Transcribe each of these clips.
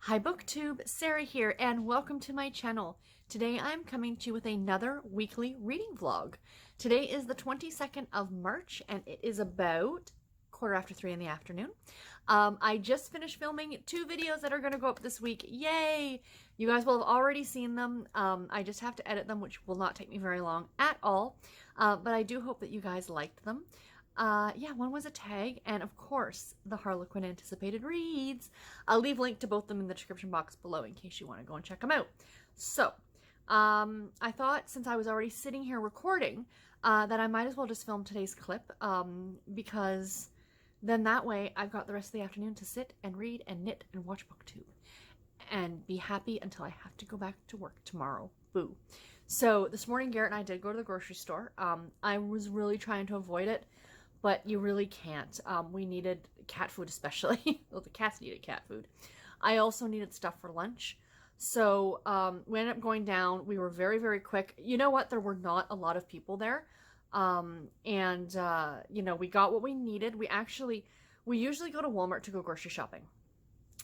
Hi BookTube, Sarah here, and welcome to my channel. Today I'm coming to you with another weekly reading vlog. Today is the 22nd of March, and it is about 3:15 in the afternoon. I just finished filming 2 videos that are going to go up this week. Yay! You guys will have already seen them. I just have to edit them, which will not take me very long at all. But I do hope that you guys liked them. Yeah, one was a tag, and of course, the Harlequin anticipated reads. I'll leave a link to both of them in the description box below in case you want to go and check them out. So, I thought since I was already sitting here recording, that I might as well just film today's clip, because then that way I've got the rest of the afternoon to sit and read and knit and watch BookTube and be happy until I have to go back to work tomorrow. Boo. So this morning, Garrett and I did go to the grocery store. I was really trying to avoid it, but you really can't. We needed cat food especially. Well, the cats needed cat food. I also needed stuff for lunch. So we ended up going down. We were very, very quick. You know what? There were not a lot of people there. You know, we got what we needed. We usually go to Walmart to go grocery shopping,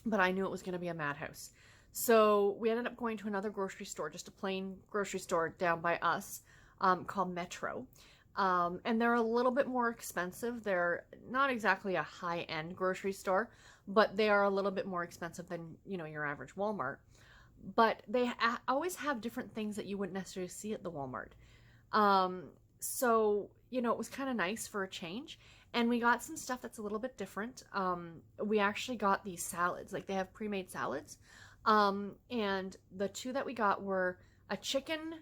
but I knew it was going to be a madhouse. So we ended up going to another grocery store, just a plain grocery store down by us, called Metro. And they're a little bit more expensive. They're not exactly a high-end grocery store, but they are a little bit more expensive than, you know, your average Walmart. But they always have different things that you wouldn't necessarily see at the Walmart. So, you know, it was kind of nice for a change. And we got some stuff that's a little bit different. We actually got these salads. Like, they have pre-made salads. And the 2 that we got were a chicken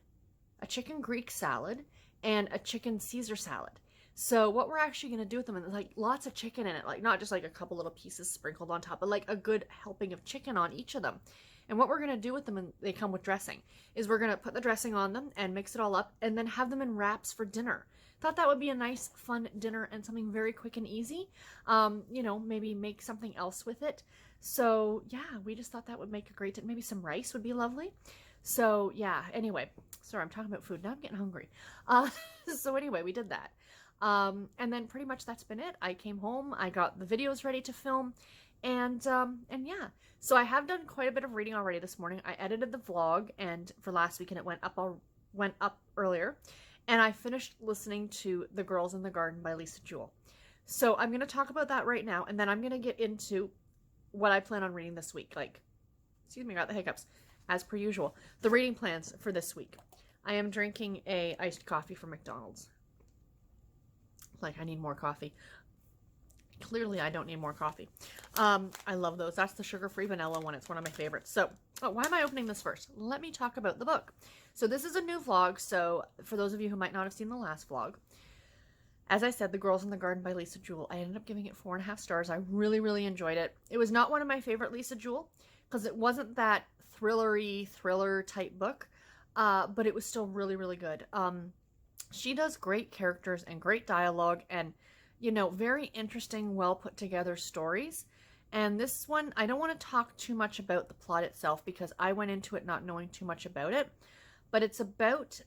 Greek salad and a chicken Caesar salad. So what we're actually going to do with them, and like lots of chicken in it, like not just like a couple little pieces sprinkled on top, but like a good helping of chicken on each of them. And what we're going to do with them, and they come with dressing, is we're going to put the dressing on them and mix it all up and then have them in wraps for dinner. Thought that would be a nice, fun dinner and something very quick and easy. You know, maybe make something else with it. So yeah, we just thought that would make a great, maybe some rice would be lovely. So yeah, anyway, sorry, I'm talking about food. Now I'm getting hungry. So anyway, we did that. And then pretty much that's been it. I came home, I got the videos ready to film, and yeah. So I have done quite a bit of reading already this morning. I edited the vlog, and for last week, and it went up earlier. And I finished listening to The Girls in the Garden by Lisa Jewell. So I'm going to talk about that right now, and then I'm going to get into what I plan on reading this week. Like, excuse me, I got the hiccups. As per usual, the reading plans for this week. I am drinking a iced coffee from McDonald's. Like, I need more coffee. Clearly, I don't need more coffee. I love those. That's the sugar-free vanilla one. It's one of my favorites. So, why am I opening this first? Let me talk about the book. So, this is a new vlog. So, for those of you who might not have seen the last vlog, as I said, The Girls in the Garden by Lisa Jewell. I ended up giving it 4.5 stars. I really, really enjoyed it. It was not one of my favorite Lisa Jewell because it wasn't that thriller type book, but it was still really, really good. She does great characters and great dialogue and, you know, very interesting, well put together stories. And this one, I don't want to talk too much about the plot itself because I went into it not knowing too much about it, but it's about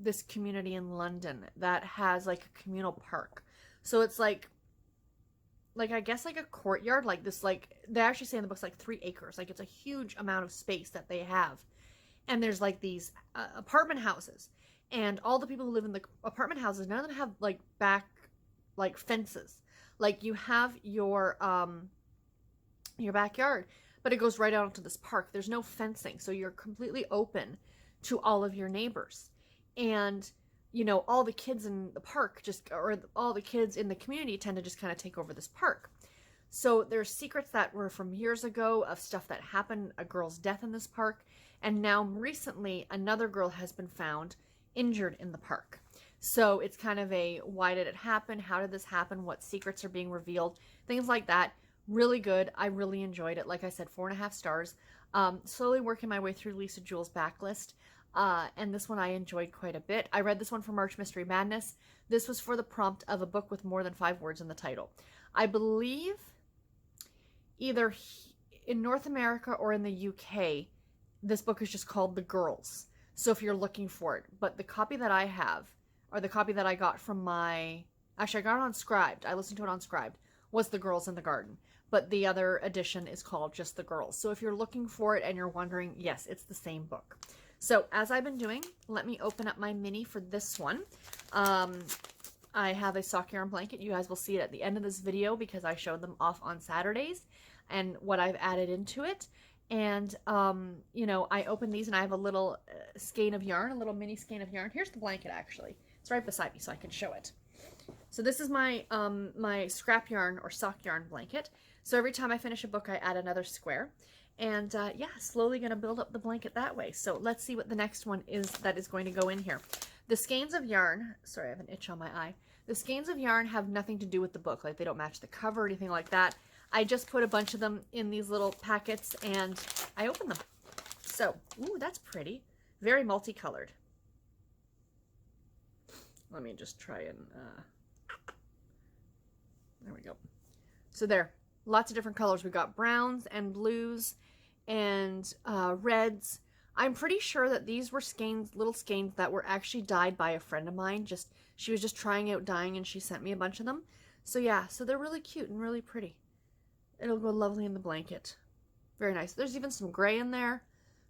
this community in London that has like a communal park. So it's like I guess like a courtyard, like this, like they actually say in the books like 3 acres. Like, it's a huge amount of space that they have. And there's like these apartment houses, and all the people who live in the apartment houses, none of them have like back like fences. Like, you have your backyard, but it goes right out into this park. There's no fencing, so you're completely open to all of your neighbors. And you know, all the kids in the park or all the kids in the community tend to just kind of take over this park. So there's secrets that were from years ago of stuff that happened, a girl's death in this park, and now recently another girl has been found injured in the park. So it's kind of a, why did it happen? How did this happen? What secrets are being revealed? Things like that. Really good. I really enjoyed it. Like I said, 4.5 stars. Slowly working my way through Lisa Jewell's backlist. And this one I enjoyed quite a bit. I read this one for March Mystery Madness. This was for the prompt of a book with more than 5 words in the title. I believe either in North America or in the UK, this book is just called The Girls. So if you're looking for it. But the copy that I have, or the copy that I got from actually I got it on Scribd. I listened to it on Scribd. was The Girls in the Garden. But the other edition is called just The Girls. So if you're looking for it and you're wondering, yes, it's the same book. So as I've been doing, let me open up my mini for this one. I have a sock yarn blanket. You guys will see it at the end of this video because I showed them off on Saturdays and what I've added into it. And, you know, I opened these and I have a little skein of yarn, a little mini skein of yarn. Here's the blanket, actually. It's right beside me so I can show it. So this is my, my scrap yarn or sock yarn blanket. So every time I finish a book, I add another square. And yeah, slowly going to build up the blanket that way. So let's see what the next one is that is going to go in here. The skeins of yarn, sorry, I have an itch on my eye. The skeins of yarn have nothing to do with the book. Like they don't match the cover or anything like that. I just put a bunch of them in these little packets and I opened them. So, ooh, that's pretty. Very multicolored. Let me just try and, there we go. So there, lots of different colors. We've got browns and blues and reds. I'm pretty sure that these were skeins, little skeins that were actually dyed by a friend of mine. She was just trying out dyeing and she sent me a bunch of them. So yeah, so they're really cute and really pretty. It'll go lovely in the blanket. Very nice. There's even some gray in there.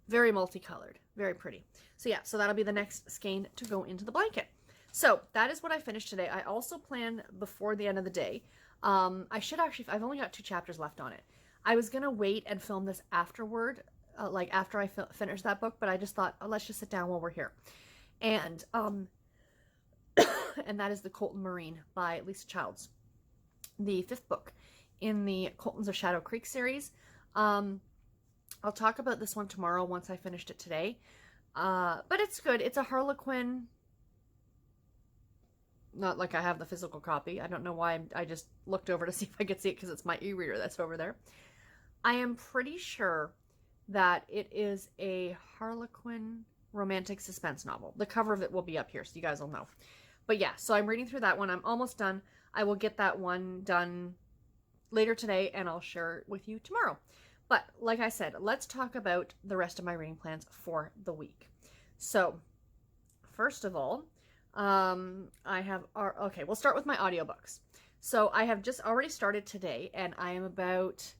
Very multicolored. Very pretty. So yeah, so that'll be the next skein to go into the blanket. So that is what I finished today. I also plan before the end of the day. I should actually, I've only got 2 chapters left on it. I was going to wait and film this afterward, like after I finish that book, but I just thought, oh, let's just sit down while we're here. And, and that is The Colton Marine by Lisa Childs, the 5th book in the Coltons of Shadow Creek series. I'll talk about this one tomorrow once I finished it today. But it's good. It's a Harlequin. Not like I have the physical copy. I don't know why I just looked over to see if I could see it because it's my e-reader that's over there. I am pretty sure that it is a Harlequin romantic suspense novel. The cover of it will be up here so you guys will know. But yeah, so I'm reading through that one. I'm almost done. I will get that one done later today and I'll share it with you tomorrow. But like I said, let's talk about the rest of my reading plans for the week. So first of all, I have okay, we'll start with my audiobooks. So I have just already started today and I am about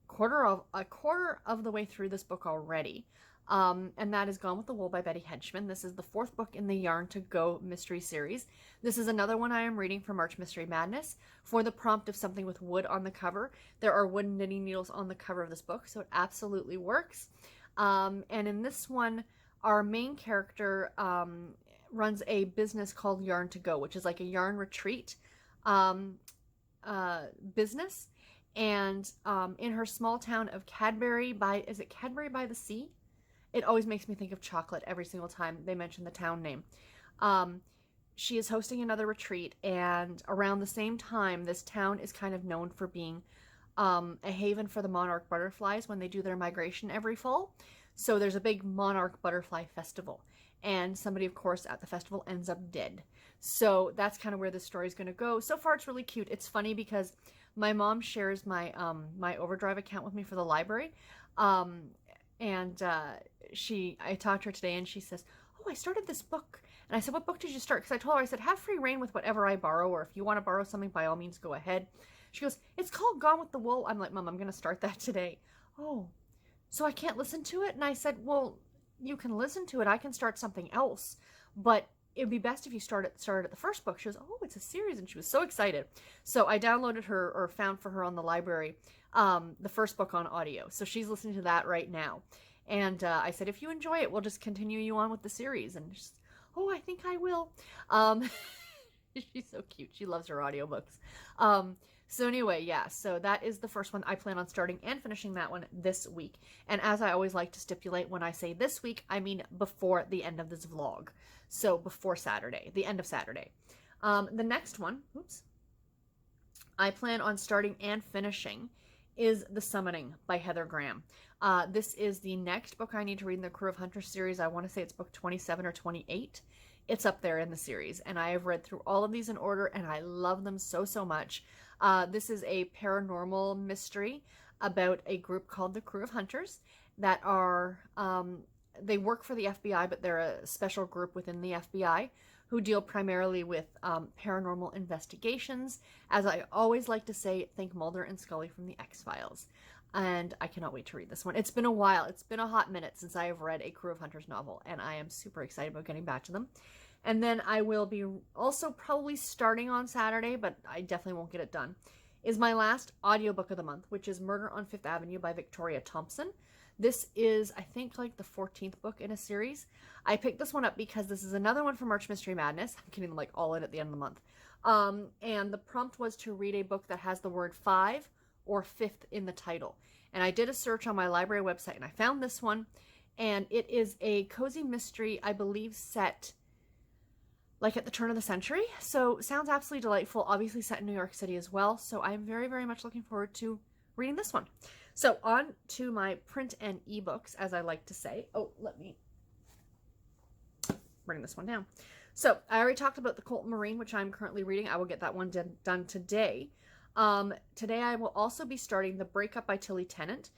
a quarter of the way through this book already. And that is Gone with the Wool by Betty Henchman. This is the 4th book in the Yarn to Go mystery series. This is another one I am reading for March Mystery Madness. For the prompt of something with wood on the cover, there are wooden knitting needles on the cover of this book, so it absolutely works. And in this one, our main character runs a business called Yarn to Go, which is like a yarn retreat business. And in her small town of Cadbury is it Cadbury by the Sea? It always makes me think of chocolate every single time they mention the town name. She is hosting another retreat, and around the same time, this town is kind of known for being a haven for the monarch butterflies when they do their migration every fall. So there's a big monarch butterfly festival, and somebody, of course, at the festival ends up dead. So that's kind of where this story is going to go. So far, it's really cute. It's funny because my mom shares my my Overdrive account with me for the library. I talked to her today and she says, oh, I started this book. And I said, what book did you start? Because I told her, I said, have free reign with whatever I borrow, or if you want to borrow something, by all means, go ahead. She goes, it's called Gone with the Wool. I'm like, Mom, I'm going to start that today. Oh, so I can't listen to it? And I said, well, you can listen to it. I can start something else, but it'd be best if you started at the first book. She goes, oh, it's a series. And she was so excited. So I downloaded her, or found for her on the library, the first book on audio. So she's listening to that right now. And I said, if you enjoy it, we'll just continue you on with the series. And she's, oh, I think I will. She's so cute. She loves her audiobooks. So anyway, yeah, so that is the first one. I plan on starting and finishing that one this week. And as I always like to stipulate, when I say this week, I mean before the end of this vlog. So before Saturday, the end of Saturday. The next one, oops, I plan on starting and finishing is The Summoning by Heather Graham. This is the next book I need to read in the Crew of Hunters series. I want to say it's book 27 or 28. It's up there in the series, and I have read through all of these in order, and I love them so, so much. This is a paranormal mystery about a group called the Crew of Hunters that are, they work for the FBI, but they're a special group within the FBI who deal primarily with paranormal investigations. As I always like to say, think Mulder and Scully from the X-Files. And I cannot wait to read this one. It's been a while. It's been a hot minute since I have read a Crew of Hunters novel, and I am super excited about getting back to them. And then I will be also probably starting on Saturday, but I definitely won't get it done, is my last audiobook of the month, which is Murder on Fifth Avenue by Victoria Thompson. This is, I think, like the 14th book in a series. I picked this one up because this is another one from March Mystery Madness. I'm getting them like all in at the end of the month. And the prompt was to read a book that has the word 5 or 5th in the title. And I did a search on my library website and I found this one. And it is a cozy mystery, I believe, set like at the turn of the century. So sounds absolutely delightful. Obviously set in New York City as well. So I'm very, very much looking forward to reading this one. So on to my print and ebooks, as I like to say. Oh, let me bring this one down. So I already talked about the Colton Marine, which I'm currently reading. I will get that one done today. Today I will also be starting The Breakup by Tilly Tennant.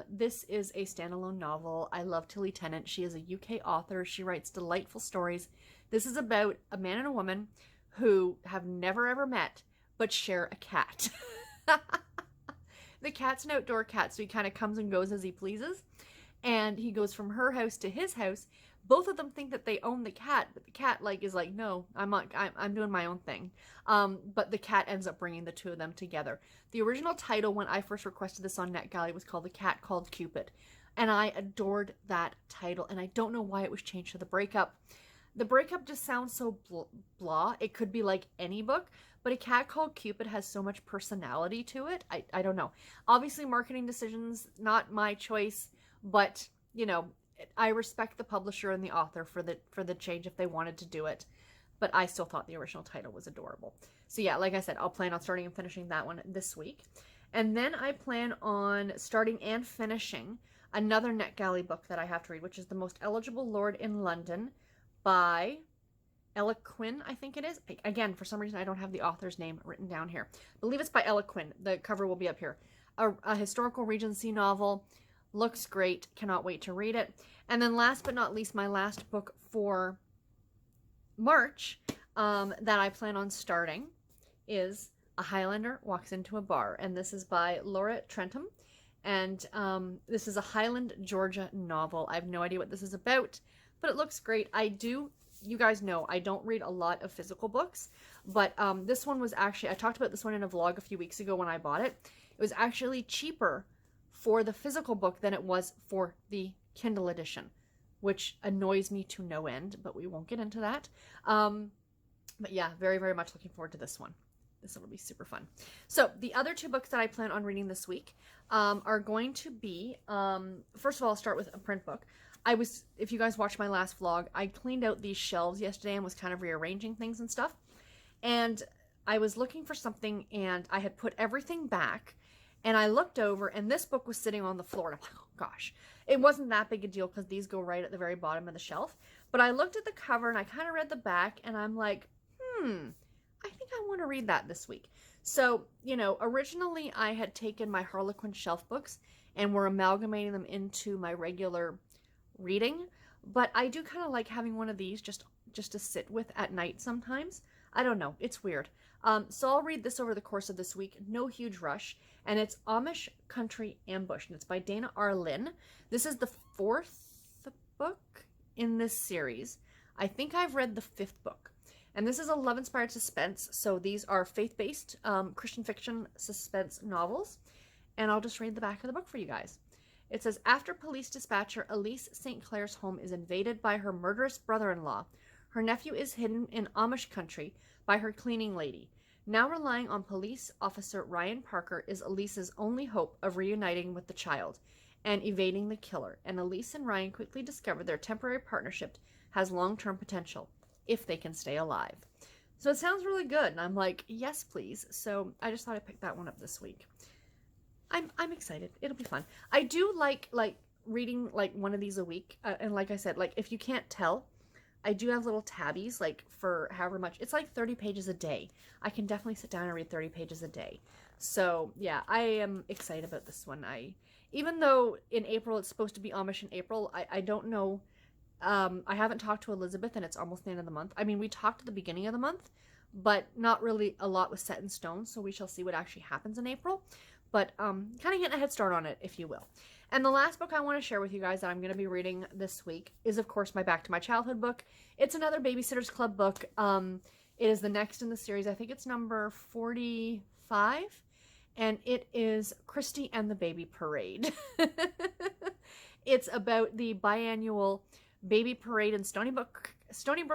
This is a standalone novel. I love Tilly Tennant. She is a UK author. She writes delightful stories. This is about a man and a woman who have never ever met, but share a cat. The cat's an outdoor cat, so he kind of comes and goes as he pleases. And he goes from her house to his house. Both of them think that they own the cat, but the cat is like, no, I'm doing my own thing. But the cat ends up bringing the two of them together. The original title when I first requested this on NetGalley was called The Cat Called Cupid. And I adored that title. And I don't know why it was changed to The Breakup. The Breakup just sounds so blah. It could be like any book. But A Cat Called Cupid has so much personality to it. I don't know. Obviously, marketing decisions, not my choice. But, you know, I respect the publisher and the author for the change if they wanted to do it. But I still thought the original title was adorable. So yeah, like I said, I'll plan on starting and finishing that one this week. And then I plan on starting and finishing another NetGalley book that I have to read, which is The Most Eligible Lord in London by Ella Quinn, I think it is. Again, for some reason, I don't have the author's name written down here. I believe it's by Ella Quinn. The cover will be up here. A historical Regency novel. Looks great. Cannot wait to read it. And then last but not least, my last book for March that I plan on starting is A Highlander Walks Into a Bar. And this is by Laura Trentham. And this is a Highland, Georgia novel. I have no idea what this is about, but it looks great. You guys know, I don't read a lot of physical books, but this one was actually, I talked about this one in a vlog a few weeks ago when I bought it. It was actually cheaper for the physical book than it was for the Kindle edition, which annoys me to no end, but we won't get into that. But yeah, very, very much looking forward to this one. This will be super fun. So the other two books that I plan on reading this week are going to be, first of all, I'll start with a print book. If you guys watched my last vlog, I cleaned out these shelves yesterday and was kind of rearranging things and stuff. And I was looking for something and I had put everything back and I looked over and this book was sitting on the floor. And I'm like, oh gosh, it wasn't that big a deal because these go right at the very bottom of the shelf. But I looked at the cover and I kind of read the back and I'm like, I think I want to read that this week. So, you know, originally I had taken my Harlequin shelf books and were amalgamating them into my regular reading, but I do kind of like having one of these just to sit with at night sometimes. I don't know, it's weird. So I'll read this over the course of this week, no huge rush, and it's Amish Country Ambush, and it's by Dana R. Lynn. This is the 4th book in this series. I think I've read the 5th book, and this is a love-inspired suspense, so these are faith-based Christian fiction suspense novels, and I'll just read the back of the book for you guys. It says, after police dispatcher Elise St. Clair's home is invaded by her murderous brother-in-law, her nephew is hidden in Amish country by her cleaning lady. Now relying on police officer Ryan Parker is Elise's only hope of reuniting with the child and evading the killer. And Elise and Ryan quickly discover their temporary partnership has long-term potential if they can stay alive. So it sounds really good. And I'm like, yes, please. So I just thought I'd pick that one up this week. I'm excited. It'll be fun. I do like reading like one of these a week. And like I said, like if you can't tell, I do have little tabbies like for however much. It's like 30 pages a day. I can definitely sit down and read 30 pages a day. So yeah, I am excited about this one. Even though in April it's supposed to be Amish in April, I don't know. I haven't talked to Elizabeth, and it's almost the end of the month. I mean, we talked at the beginning of the month, but not really a lot was set in stone, so we shall see what actually happens in April. But kind of getting a head start on it, if you will. And the last book I want to share with you guys that I'm going to be reading this week is, of course, my Back to My Childhood book. It's another Babysitter's Club book. It is the next in the series. I think it's number 45, and it is Christie and the Baby Parade. It's about the biannual baby parade in Stony Brook,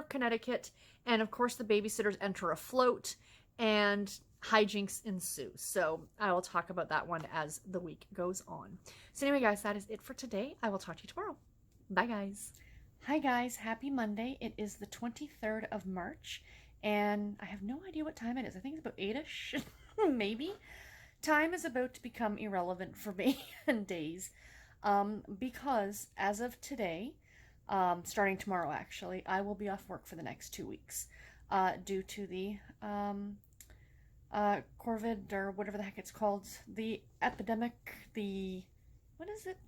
Connecticut, and of course the babysitters enter a float, and hijinks ensue. So I will talk about that one as the week goes on. So anyway, guys, that is it for today. I will talk to you tomorrow. Bye, guys. Hi, guys. Happy Monday. It is the 23rd of March, and I have no idea what time it is. I think it's about 8-ish, maybe. Time is about to become irrelevant for me in days, because as of today, starting tomorrow actually, I will be off work for the next 2 weeks, due to the COVID, or whatever the heck it's called, the epidemic, what is it?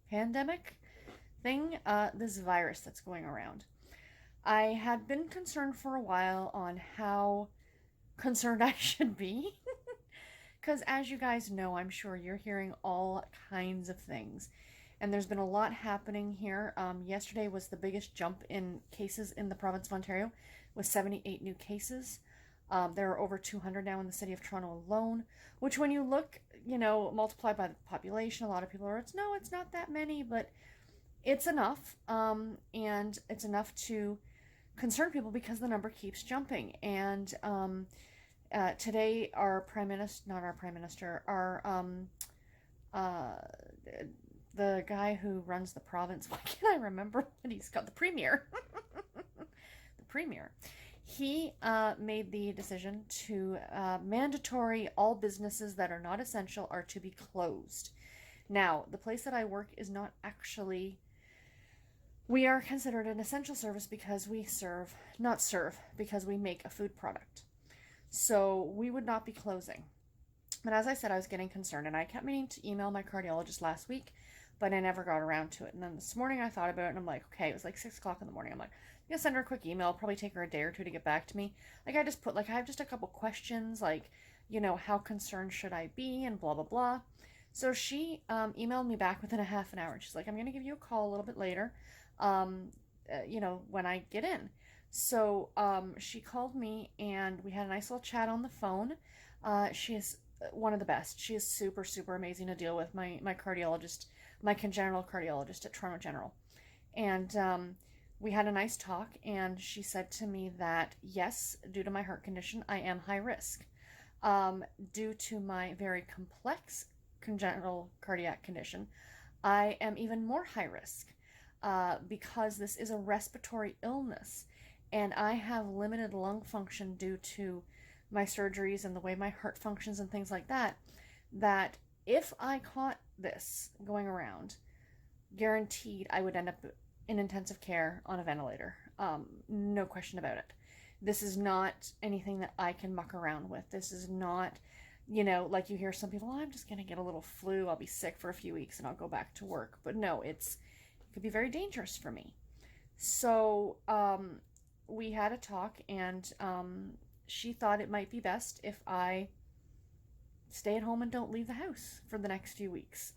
Pandemic thing, this virus that's going around. I had been concerned for a while on how concerned I should be. Because as you guys know, I'm sure you're hearing all kinds of things. And there's been a lot happening here. Yesterday was the biggest jump in cases in the province of Ontario, with 78 new cases. There are over 200 now in the city of Toronto alone, which when you look, multiplied by the population, a lot of people are, it's not that many, but it's enough. And it's enough to concern people because the number keeps jumping. And today, the guy who runs the province, why can't I remember what he's called? The Premier. The Premier. He made the decision to mandatory all businesses that are not essential are to be closed. Now, the place that I work is not actually, we are considered an essential service because we because we make a food product. So we would not be closing. But as I said, I was getting concerned, and I kept meaning to email my cardiologist last week, but I never got around to it. And then this morning I thought about it, and I'm like, okay, it was like 6 o'clock in the morning. I'm like, I'm going to send her a quick email. It'll probably take her a day or two to get back to me. Like, I just put, I have just a couple questions, like, how concerned should I be, and blah, blah, blah. So she emailed me back within a half an hour. She's like, I'm going to give you a call a little bit later, when I get in. So she called me, and we had a nice little chat on the phone. She is one of the best. She is super, super amazing to deal with, my cardiologist, my congenital cardiologist at Toronto General. And we had a nice talk, and she said to me that, yes, due to my heart condition, I am high risk. Due to my very complex congenital cardiac condition, I am even more high risk because this is a respiratory illness. And I have limited lung function due to my surgeries and the way my heart functions and things like that, that if I caught this going around, guaranteed I would end up in intensive care on a ventilator. No question about it. This is not anything that I can muck around with. This is not, like you hear some people, I'm just going to get a little flu, I'll be sick for a few weeks and I'll go back to work. But no, it could be very dangerous for me. So, we had a talk, and she thought it might be best if I stay at home and don't leave the house for the next few weeks.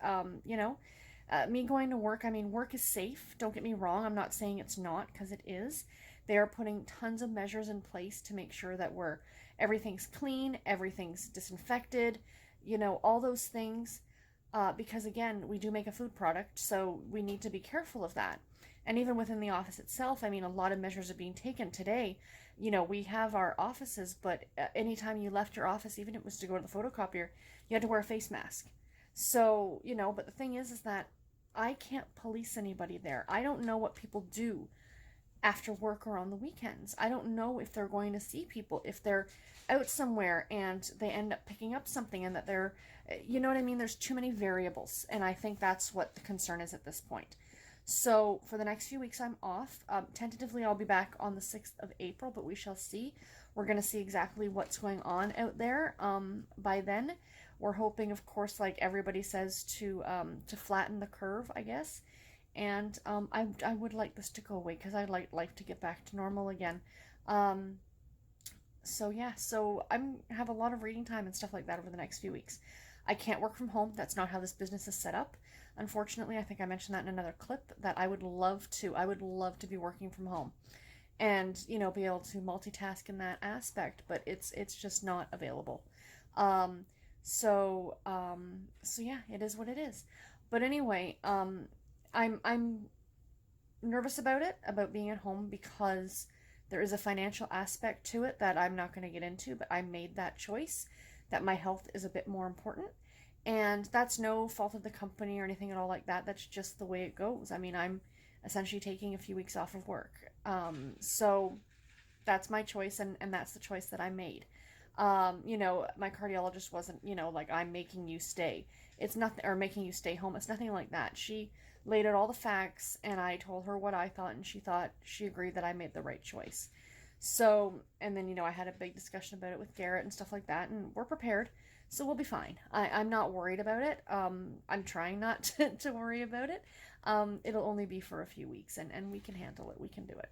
Me going to work, work is safe. Don't get me wrong. I'm not saying it's not, because it is. They are putting tons of measures in place to make sure that everything's clean, everything's disinfected, all those things. Because again, we do make a food product, so we need to be careful of that. And even within the office itself, a lot of measures are being taken today. We have our offices, but anytime you left your office, even if it was to go to the photocopier, you had to wear a face mask. So, but the thing is that I can't police anybody there. I don't know what people do after work or on the weekends. I don't know if they're going to see people, if they're out somewhere and they end up picking up something and that they're, There's too many variables. And I think that's what the concern is at this point. So for the next few weeks, I'm off. Tentatively, I'll be back on the 6th of April, but we shall see. We're going to see exactly what's going on out there by then. We're hoping, of course, like everybody says, to flatten the curve, I guess, and I would like this to go away because I'd like life to get back to normal again. Um, so yeah, so I'm have a lot of reading time and stuff like that over the next few weeks. I can't work from home. That's not how this business is set up. Unfortunately, I think I mentioned that in another clip that I would love to. I would love to be working from home and, you know, be able to multitask in that aspect, but it's just not available. Um, so yeah, it is what it is. But anyway, I'm nervous about it, about being at home, because there is a financial aspect to it that I'm not going to get into, but I made that choice that my health is a bit more important. And that's no fault of the company or anything at all like that. That's just the way it goes. I mean, I'm essentially taking a few weeks off of work. So that's my choice, and that's the choice that I made. You know, my cardiologist wasn't, you know, like, I'm making you stay. It's nothing, or making you stay home. It's nothing like that. She laid out all the facts, and I told her what I thought, and she agreed that I made the right choice. So, and then, you know, I had a big discussion about it with Garrett and stuff like that, and we're prepared. So we'll be fine. I'm not worried about it. I'm trying not to worry about it. It'll only be for a few weeks, and we can handle it. We can do it.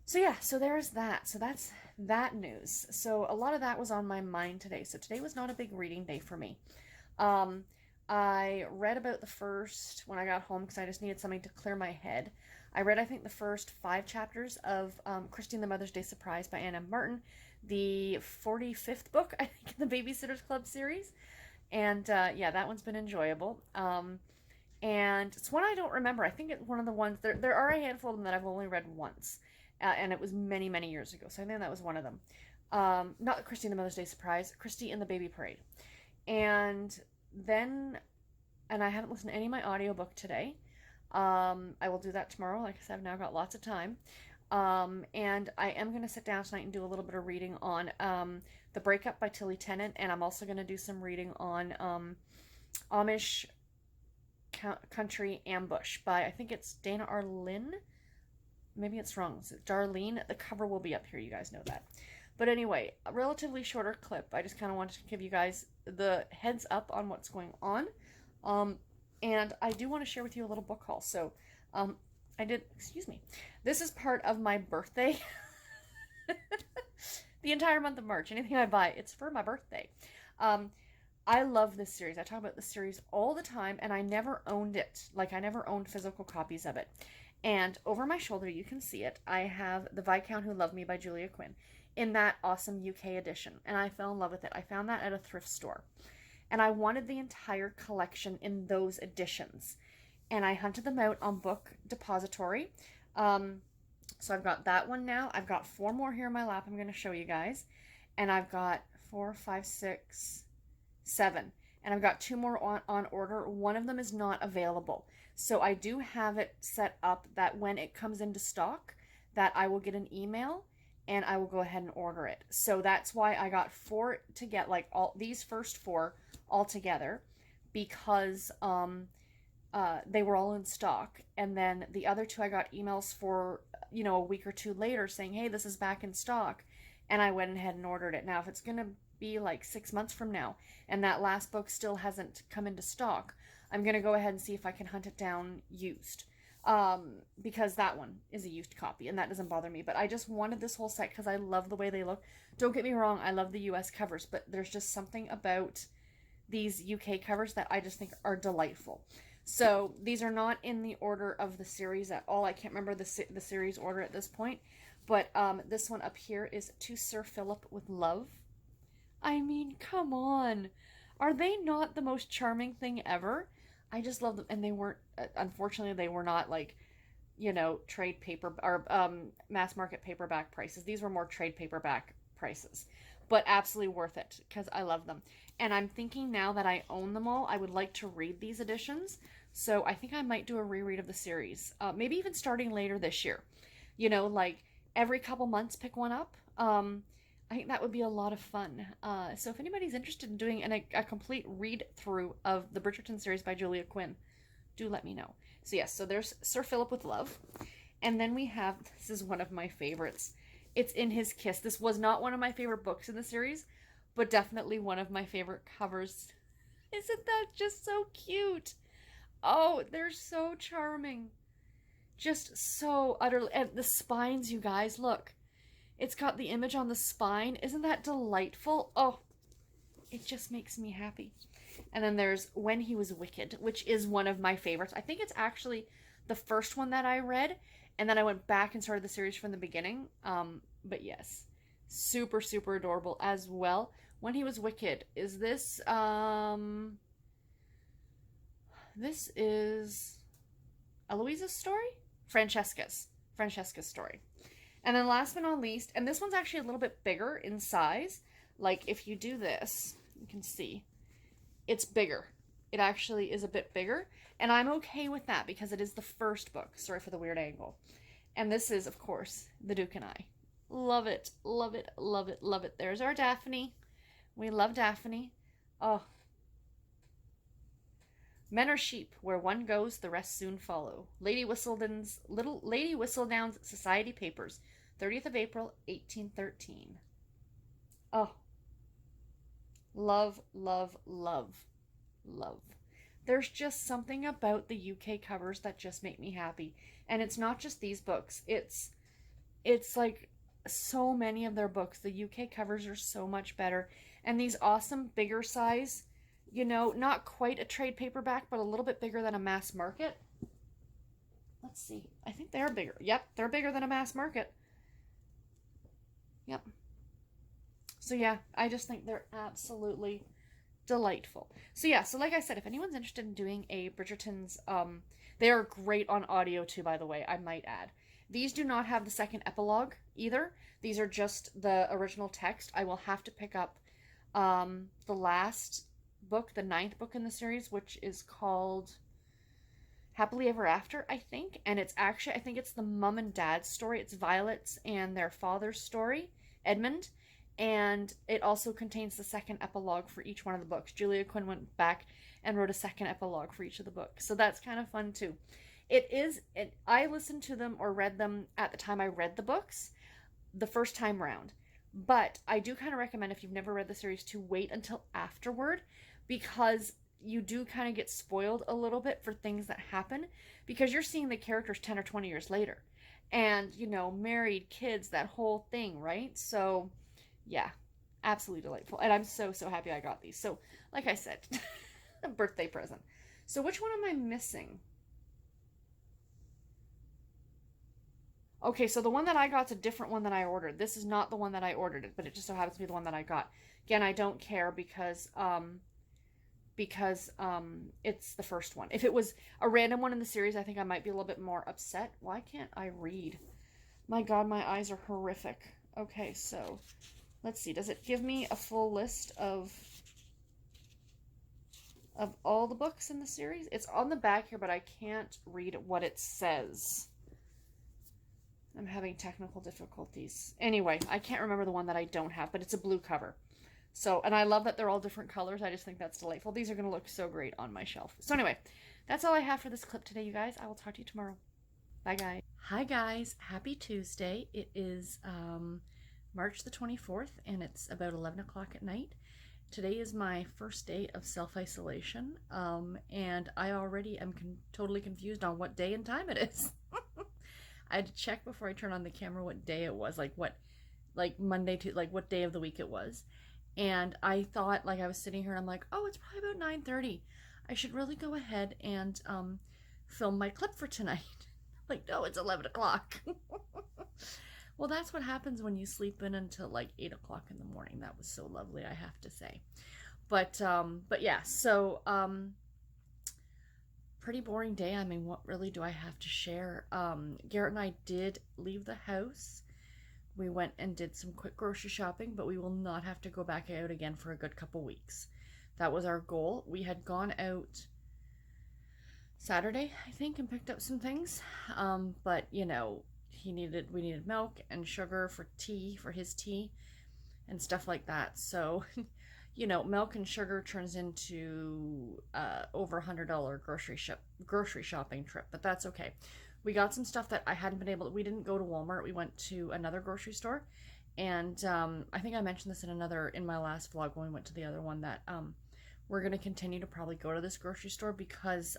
So yeah, so there's that. So that's that news. So a lot of that was on my mind today. So today was not a big reading day for me. Um, I read about the first, when I got home, because I just needed something to clear my head. I read, I think, the first 5 chapters of Christie and the Mother's Day Surprise by Anna Martin, the 45th book, I think, in the Babysitter's Club series. And yeah, that one's been enjoyable. And it's one I don't remember. I think it's one of the ones, there are a handful of them that I've only read once. And it was many, many years ago. So I think that was one of them. Not Christie and the Mother's Day Surprise, Christie and the Baby Parade. And then, and I haven't listened to any of my audiobook today. I will do that tomorrow. Like I said, I've now got lots of time. And I am going to sit down tonight and do a little bit of reading on The Breakup by Tilly Tennant. And I'm also going to do some reading on Amish Country Ambush by, I think it's Dana Arlin. Maybe it's wrong. It's Darlene. The cover will be up here. You guys know that. But anyway, a relatively shorter clip. I just kind of wanted to give you guys the heads up on what's going on. And I do want to share with you a little book haul. So, excuse me. This is part of my birthday. The entire month of March. Anything I buy, it's for my birthday. I love this series. I talk about this series all the time, and I never owned it. Like, I never owned physical copies of it. And over my shoulder, you can see it, I have The Viscount Who Loved Me by Julia Quinn in that awesome UK edition. And I fell in love with it. I found that at a thrift store. And I wanted the entire collection in those editions. And I hunted them out on Book Depository. So I've got that one now. I've got 4 more here in my lap I'm going to show you guys. And I've got 4, 5, 6, 7. And I've got 2 more on order. One of them is not available. So I do have it set up that when it comes into stock, that I will get an email and I will go ahead and order it. So that's why I got 4 to get, like, all these first 4 all together, because they were all in stock. And then the other 2 I got emails for, you know, a week or 2 later saying, hey, this is back in stock. And I went ahead and ordered it. Now, if it's going to be like 6 months from now and that last book still hasn't come into stock, I'm going to go ahead and see if I can hunt it down used, because that one is a used copy and that doesn't bother me. But I just wanted this whole set because I love the way they look. Don't get me wrong, I love the US covers, but there's just something about these UK covers that I just think are delightful. So these are not in the order of the series at all. I can't remember the series order at this point, but this one up here is To Sir Philip with Love. I mean, come on. Are they not the most charming thing ever? I just love them. And they weren't, unfortunately, they were not like, you know, trade paper or mass market paperback prices. These were more trade paperback prices, but absolutely worth it because I love them. And I'm thinking now that I own them all, I would like to read these editions. So I think I might do a reread of the series, maybe even starting later this year. You know, like every couple months, pick one up. I think that would be a lot of fun. So if anybody's interested in doing a complete read-through of the Bridgerton series by Julia Quinn, do let me know. So yes, so there's Sir Philip with Love. And then we have, this is one of my favorites. It's In His Kiss. This was not one of my favorite books in the series, but definitely one of my favorite covers. Isn't that just so cute? Oh, they're so charming. Just so utterly. And the spines, you guys, look. It's got the image on the spine. Isn't that delightful? Oh, it just makes me happy. And then there's When He Was Wicked, which is one of my favorites. I think it's actually the first one that I read, and then I went back and started the series from the beginning. But yes, super, super adorable as well. When He Was Wicked, is this, this is Eloise's story? Francesca's story. And then last but not least, and this one's actually a little bit bigger in size. Like if you do this, you can see it's bigger. It actually is a bit bigger. And I'm okay with that because it is the first book. Sorry for the weird angle. And this is, of course, The Duke and I. Love it, love it, love it, love it. There's our Daphne. We love Daphne. Oh. Men are sheep. Where one goes, the rest soon follow. Lady Whistledown's Society Papers. 30th of April, 1813. Oh. Love, love, love, love. There's just something about the UK covers that just make me happy. And it's not just these books. It's like so many of their books. The UK covers are so much better. And these awesome bigger size, you know, not quite a trade paperback, but a little bit bigger than a mass market. Let's see. I think they're bigger. Yep, they're bigger than a mass market. Yep. So yeah, I just think they're absolutely delightful. So yeah, so like I said, if anyone's interested in doing a Bridgerton's, they are great on audio too, by the way, I might add. These do not have the second epilogue either. These are just the original text. I will have to pick up the last book, the 9th book in the series, which is called Happily Ever After, I think. And it's actually, I think it's the mom and dad's story. It's Violet's and their father's story, Edmund. And it also contains the second epilogue for each one of the books. Julia Quinn went back and wrote a second epilogue for each of the books. So that's kind of fun too. I listened to them or read them at the time I read the books the first time round. But I do kind of recommend, if you've never read the series, to wait until afterward, because you do kind of get spoiled a little bit for things that happen, because you're seeing the characters 10 or 20 years later. And, you know, married, kids, that whole thing, right? So yeah, absolutely delightful. And I'm so, so happy I got these. So, like I said, a birthday present. So which one am I missing? Okay, so the one that I got's a different one than I ordered. This is not the one that I ordered, but it just so happens to be the one that I got. Again, I don't care because it's the first one. If it was a random one in the series, I think I might be a little bit more upset. Why can't I read? My God, my eyes are horrific. Okay, so let's see. Does it give me a full list of all the books in the series? It's on the back here, but I can't read what it says. I'm having technical difficulties. Anyway, I can't remember the one that I don't have, but it's a blue cover. So, and I love that they're all different colors. I just think that's delightful. These are going to look so great on my shelf. So anyway, that's all I have for this clip today, you guys. I will talk to you tomorrow. Bye, guys. Hi, guys. Happy Tuesday. It is March the 24th, and it's about 11 o'clock at night. Today is my first day of self-isolation, and I already am totally confused on what day and time it is. I had to check before I turned on the camera what day it was, like Monday to, like what day of the week it was. And I thought, like, I was sitting here and I'm like, oh, it's probably about 9:30. I should really go ahead and film my clip for tonight. Like, no, it's 11 o'clock. Well, that's what happens when you sleep in until like 8 o'clock in the morning. That was so lovely, I have to say. But yeah, so pretty boring day. I mean, what really do I have to share? Garrett and I did leave the house. We went and did some quick grocery shopping, but we will not have to go back out again for a good couple weeks. That was our goal. We had gone out Saturday, I think, and picked up some things. But you know, we needed milk and sugar for tea, for his tea, and stuff like that. So, you know, milk and sugar turns into over $100 grocery shopping trip, but that's okay. We got some stuff that I hadn't been able to, we didn't go to Walmart. We went to another grocery store, and I think I mentioned this in my last vlog when we went to the other one, that we're going to continue to probably go to this grocery store because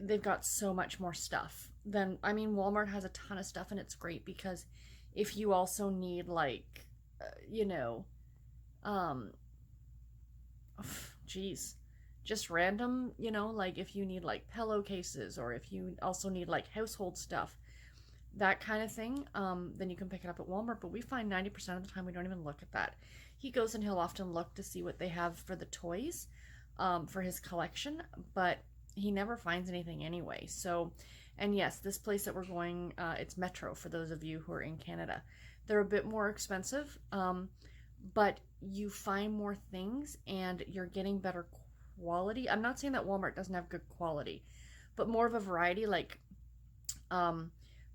they've got so much more stuff than, I mean, Walmart has a ton of stuff, and it's great because if you also need like, you know, um, geez, just random, you know, like if you need like pillowcases, or if you also need like household stuff, that kind of thing, then you can pick it up at Walmart. But we find 90% of the time we don't even look at that. He goes and he'll often look to see what they have for the toys, for his collection, but he never finds anything anyway. So, and yes, this place that we're going, it's Metro for those of you who are in Canada. They're a bit more expensive, but you find more things and you're getting better quality. I'm not saying that Walmart doesn't have good quality, but more of a variety, like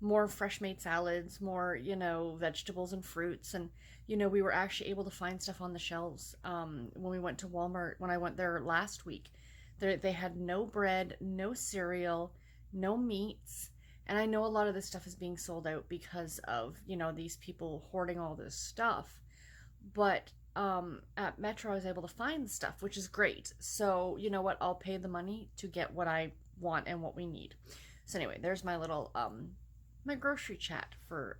more fresh made salads, more, you know, vegetables and fruits. And, you know, we were actually able to find stuff on the shelves when we went to Walmart, when I went there last week. They had no bread, no cereal, no meats. And I know a lot of this stuff is being sold out because of, you know, these people hoarding all this stuff. But at Metro, I was able to find the stuff, which is great. So, you know what? I'll pay the money to get what I want and what we need. So anyway, there's my little my grocery chat for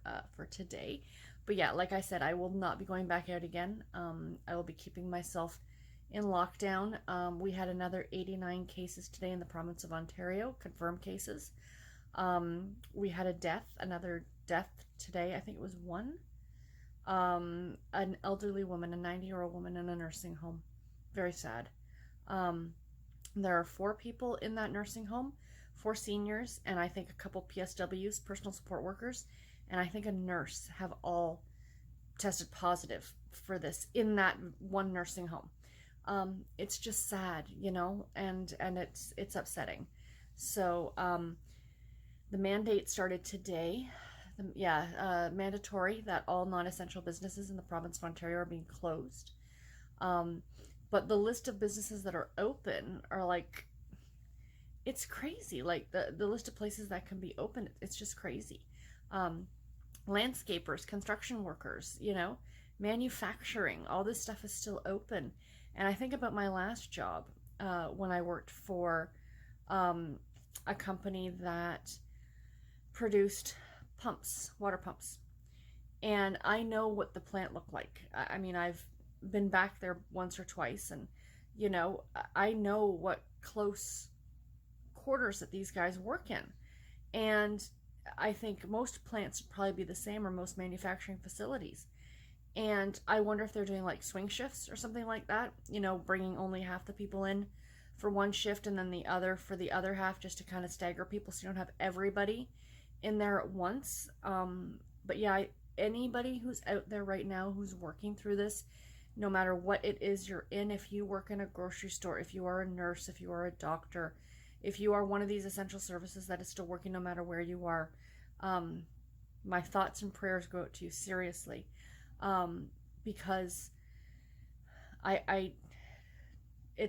today. But yeah, like I said, I will not be going back out again. I will be keeping myself in lockdown. We had another 89 cases today in the province of Ontario, confirmed cases. We had another death today. I think it was one. An elderly woman, a 90-year-old woman in a nursing home. Very sad. There are 4 people in that nursing home, 4 seniors, and I think a couple PSWs, personal support workers, and I think a nurse have all tested positive for this in that one nursing home. It's just sad, you know, and it's upsetting. So the mandate started today. Mandatory that all non-essential businesses in the province of Ontario are being closed. But the list of businesses that are open are like, it's crazy. Like the list of places that can be open, it's just crazy. Landscapers, construction workers, you know, manufacturing, all this stuff is still open. And I think about my last job when I worked for a company that produced pumps, water pumps. And I know what the plant looked like. I mean, I've been back there once or twice, and, you know, I know what close quarters that these guys work in. And I think most plants would probably be the same, or most manufacturing facilities. And I wonder if they're doing like swing shifts or something like that, you know, bringing only half the people in for one shift and then the other for the other half, just to kind of stagger people so you don't have everybody in there at once. But yeah, anybody who's out there right now who's working through this, no matter what it is you're in, if you work in a grocery store, if you are a nurse, if you are a doctor, if you are one of these essential services that is still working no matter where you are, my thoughts and prayers go out to you, seriously. Because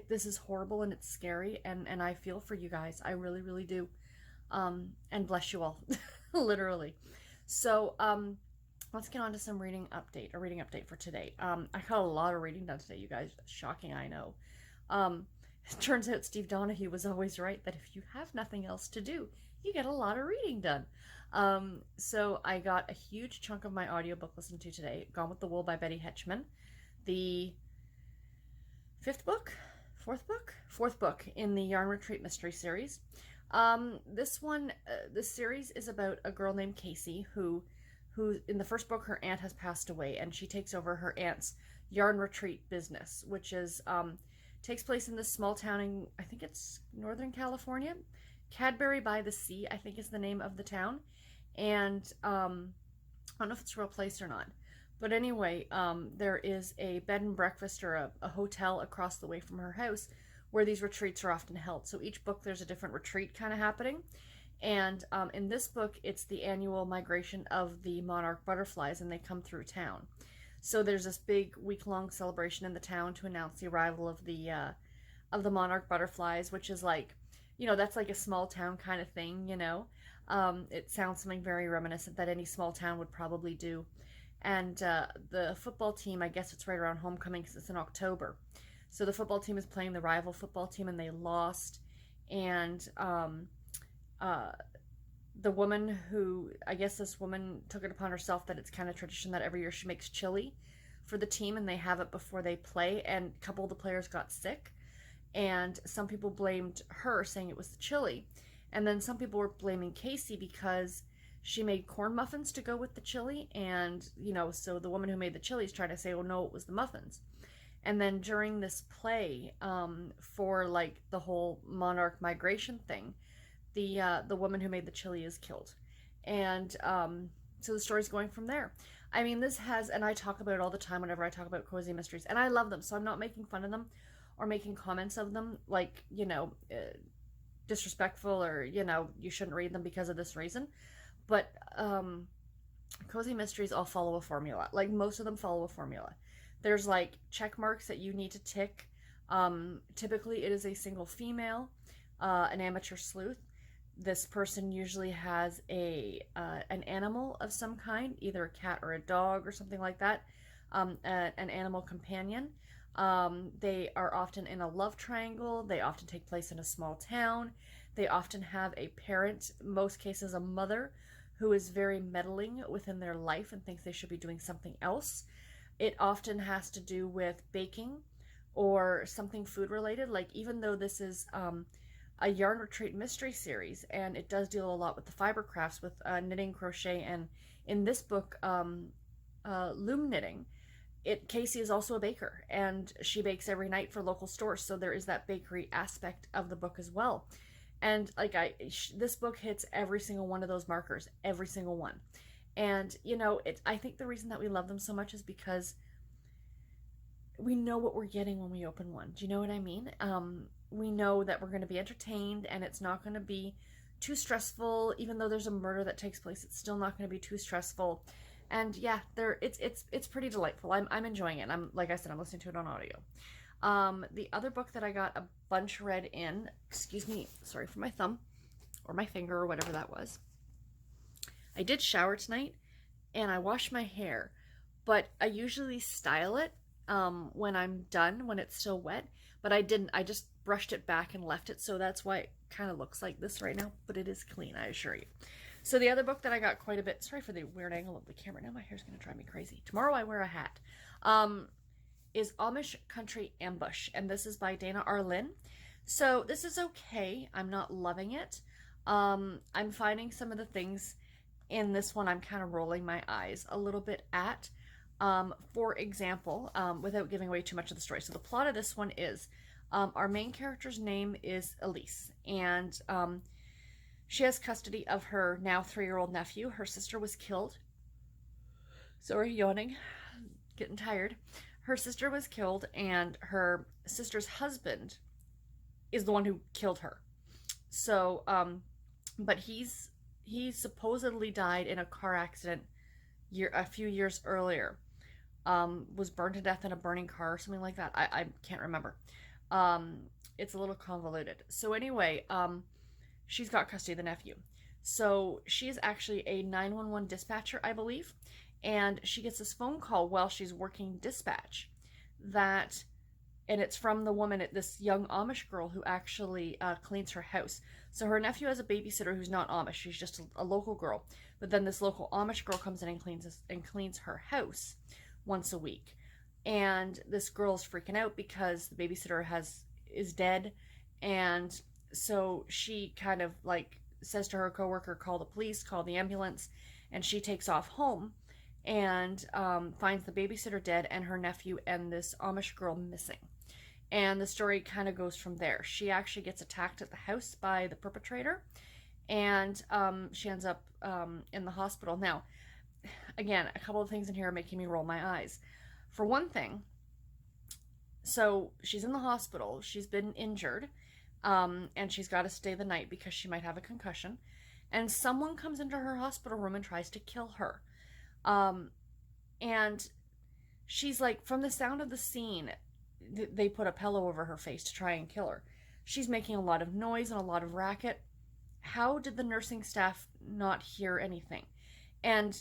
this is horrible and it's scary, and I feel for you guys. I really, really do. And bless you all, literally. So, let's get on to some reading update for today. I got a lot of reading done today, you guys. Shocking, I know. It turns out Steve Donahue was always right that if you have nothing else to do, you get a lot of reading done. So I got a huge chunk of my audiobook listened to today, Gone with the Wool by Betty Hetchman. The fourth book in the Yarn Retreat Mystery Series. This series is about a girl named Casey who in the first book, her aunt has passed away, and she takes over her aunt's Yarn Retreat business, which is, takes place in this small town in, I think it's Northern California. Cadbury by the Sea, I think is the name of the town. And I don't know if it's a real place or not. But anyway, there is a bed and breakfast or a hotel across the way from her house where these retreats are often held. So each book there's a different retreat kind of happening. And in this book, it's the annual migration of the monarch butterflies, and they come through town. So there's this big week-long celebration in the town to announce the arrival of the monarch butterflies, which is like, you know, that's like a small town kind of thing, you know. It sounds something very reminiscent that any small town would probably do. And the football team, I guess it's right around homecoming because it's in October. So the football team is playing the rival football team and they lost. And uh, the woman who, I guess this woman took it upon herself that it's kind of tradition that every year she makes chili for the team and they have it before they play. And a couple of the players got sick. And some people blamed her, saying it was the chili. And then some people were blaming Casey because she made corn muffins to go with the chili. And, so the woman who made the chili is trying to say, oh, no, it was the muffins. And then during this play, for like the whole monarch migration thing, the woman who made the chili is killed. And so the story's going from there. I mean, this has, and I talk about it all the time whenever I talk about cozy mysteries, and I love them, so I'm not making fun of them or making comments of them like, disrespectful or, you shouldn't read them because of this reason. But cozy mysteries all follow a formula. Like, most of them follow a formula. There's like check marks that you need to tick. Typically it is a single female, an amateur sleuth. This person usually has an animal of some kind, either a cat or a dog or something like that, an animal companion. They are often in a love triangle. They often take place in a small town. They often have a parent, most cases a mother, who is very meddling within their life and thinks they should be doing something else. It often has to do with baking or something food related. Like, even though this is a yarn retreat mystery series, and it does deal a lot with the fiber crafts, with knitting, crochet, and in this book, loom knitting. Casey is also a baker, and she bakes every night for local stores, so there is that bakery aspect of the book as well. And like this book hits every single one of those markers, every single one. And I think the reason that we love them so much is because we know what we're getting when we open one. Do you know what I mean? We know that we're going to be entertained, and it's not going to be too stressful. Even though there's a murder that takes place, it's still not going to be too stressful. And yeah, it's pretty delightful. I'm enjoying it. Like I said, I'm listening to it on audio. The other book that I got a bunch read in, excuse me, sorry for my thumb or my finger or whatever that was. I did shower tonight and I washed my hair, but I usually style it when I'm done, when it's still wet, but I didn't. I just brushed it back and left it, so that's why it kind of looks like this right now, but it is clean, I assure you. So the other book that I got quite a bit, sorry for the weird angle of the camera, now my hair's going to drive me crazy. Tomorrow I wear a hat, is Amish Country Ambush, and this is by Dana R. Lynn. So this is okay. I'm not loving it. I'm finding some of the things in this one I'm kind of rolling my eyes a little bit at. For example, without giving away too much of the story. So the plot of this one is, our main character's name is Elise, and she has custody of her now 3-year-old nephew. Her sister was killed. Sorry, yawning, getting tired. Her sister was killed, and her sister's husband is the one who killed her. So, but he supposedly died in a car accident a few years earlier. Was burned to death in a burning car or something like that. I can't remember. It's a little convoluted. So anyway, she's got custody of the nephew. So she is actually a 911 dispatcher, I believe. And she gets this phone call while she's working dispatch and it's from the woman, this young Amish girl who actually cleans her house. So her nephew has a babysitter who's not Amish. She's just a local girl. But then this local Amish girl comes in and cleans her house once a week. And this girl's freaking out because the babysitter is dead. And so she kind of like says to her coworker, call the police, call the ambulance. And she takes off home and finds the babysitter dead and her nephew and this Amish girl missing. And the story kind of goes from there. She actually gets attacked at the house by the perpetrator, and she ends up in the hospital. Now, again, a couple of things in here are making me roll my eyes. For one thing, so she's in the hospital. She's been injured, and she's got to stay the night because she might have a concussion. And someone comes into her hospital room and tries to kill her. And she's like, from the sound of the scene, they put a pillow over her face to try and kill her. She's making a lot of noise and a lot of racket. How did the nursing staff not hear anything? And,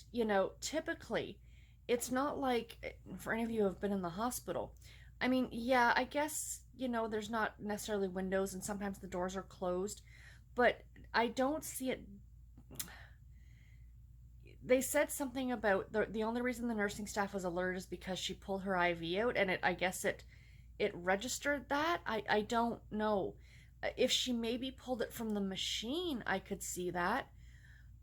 typically, it's not like, for any of you who have been in the hospital, I mean, yeah, I guess, there's not necessarily windows and sometimes the doors are closed, but I don't see it. They said something about the only reason the nursing staff was alert is because she pulled her IV out, and I guess it registered that. I don't know. If she maybe pulled it from the machine, I could see that,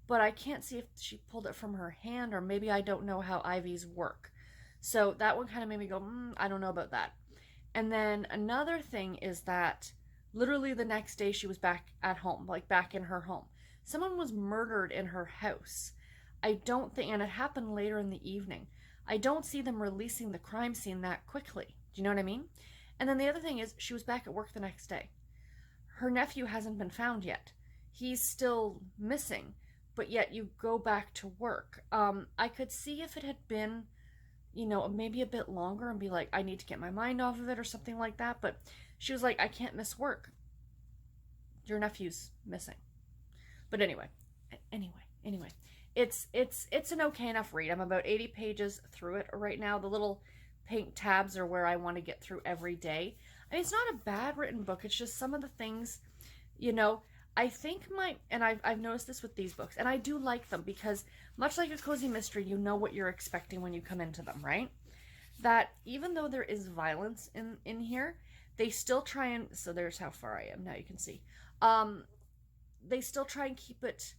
but I can't see if she pulled it from her hand, or maybe I don't know how IVs work. So that one kind of made me go, I don't know about that. And then another thing is that literally the next day she was back at home, like back in her home. Someone was murdered in her house. I don't think, and it happened later in the evening. I don't see them releasing the crime scene that quickly. Do you know what I mean? And then the other thing is she was back at work the next day. Her nephew hasn't been found yet. He's still missing, but yet you go back to work. I could see if it had been, maybe a bit longer and be like, I need to get my mind off of it or something like that. But she was like, I can't miss work. Your nephew's missing. But anyway, it's an okay enough read. I'm about 80 pages through it right now. The little pink tabs are where I want to get through every day. I mean, it's not a bad written book. It's just some of the things, I think and I've noticed this with these books, and I do like them because much like a cozy mystery, you know what you're expecting when you come into them, right? That even though there is violence in here, they still try and, so there's how far I am, now you can see. They still try and keep it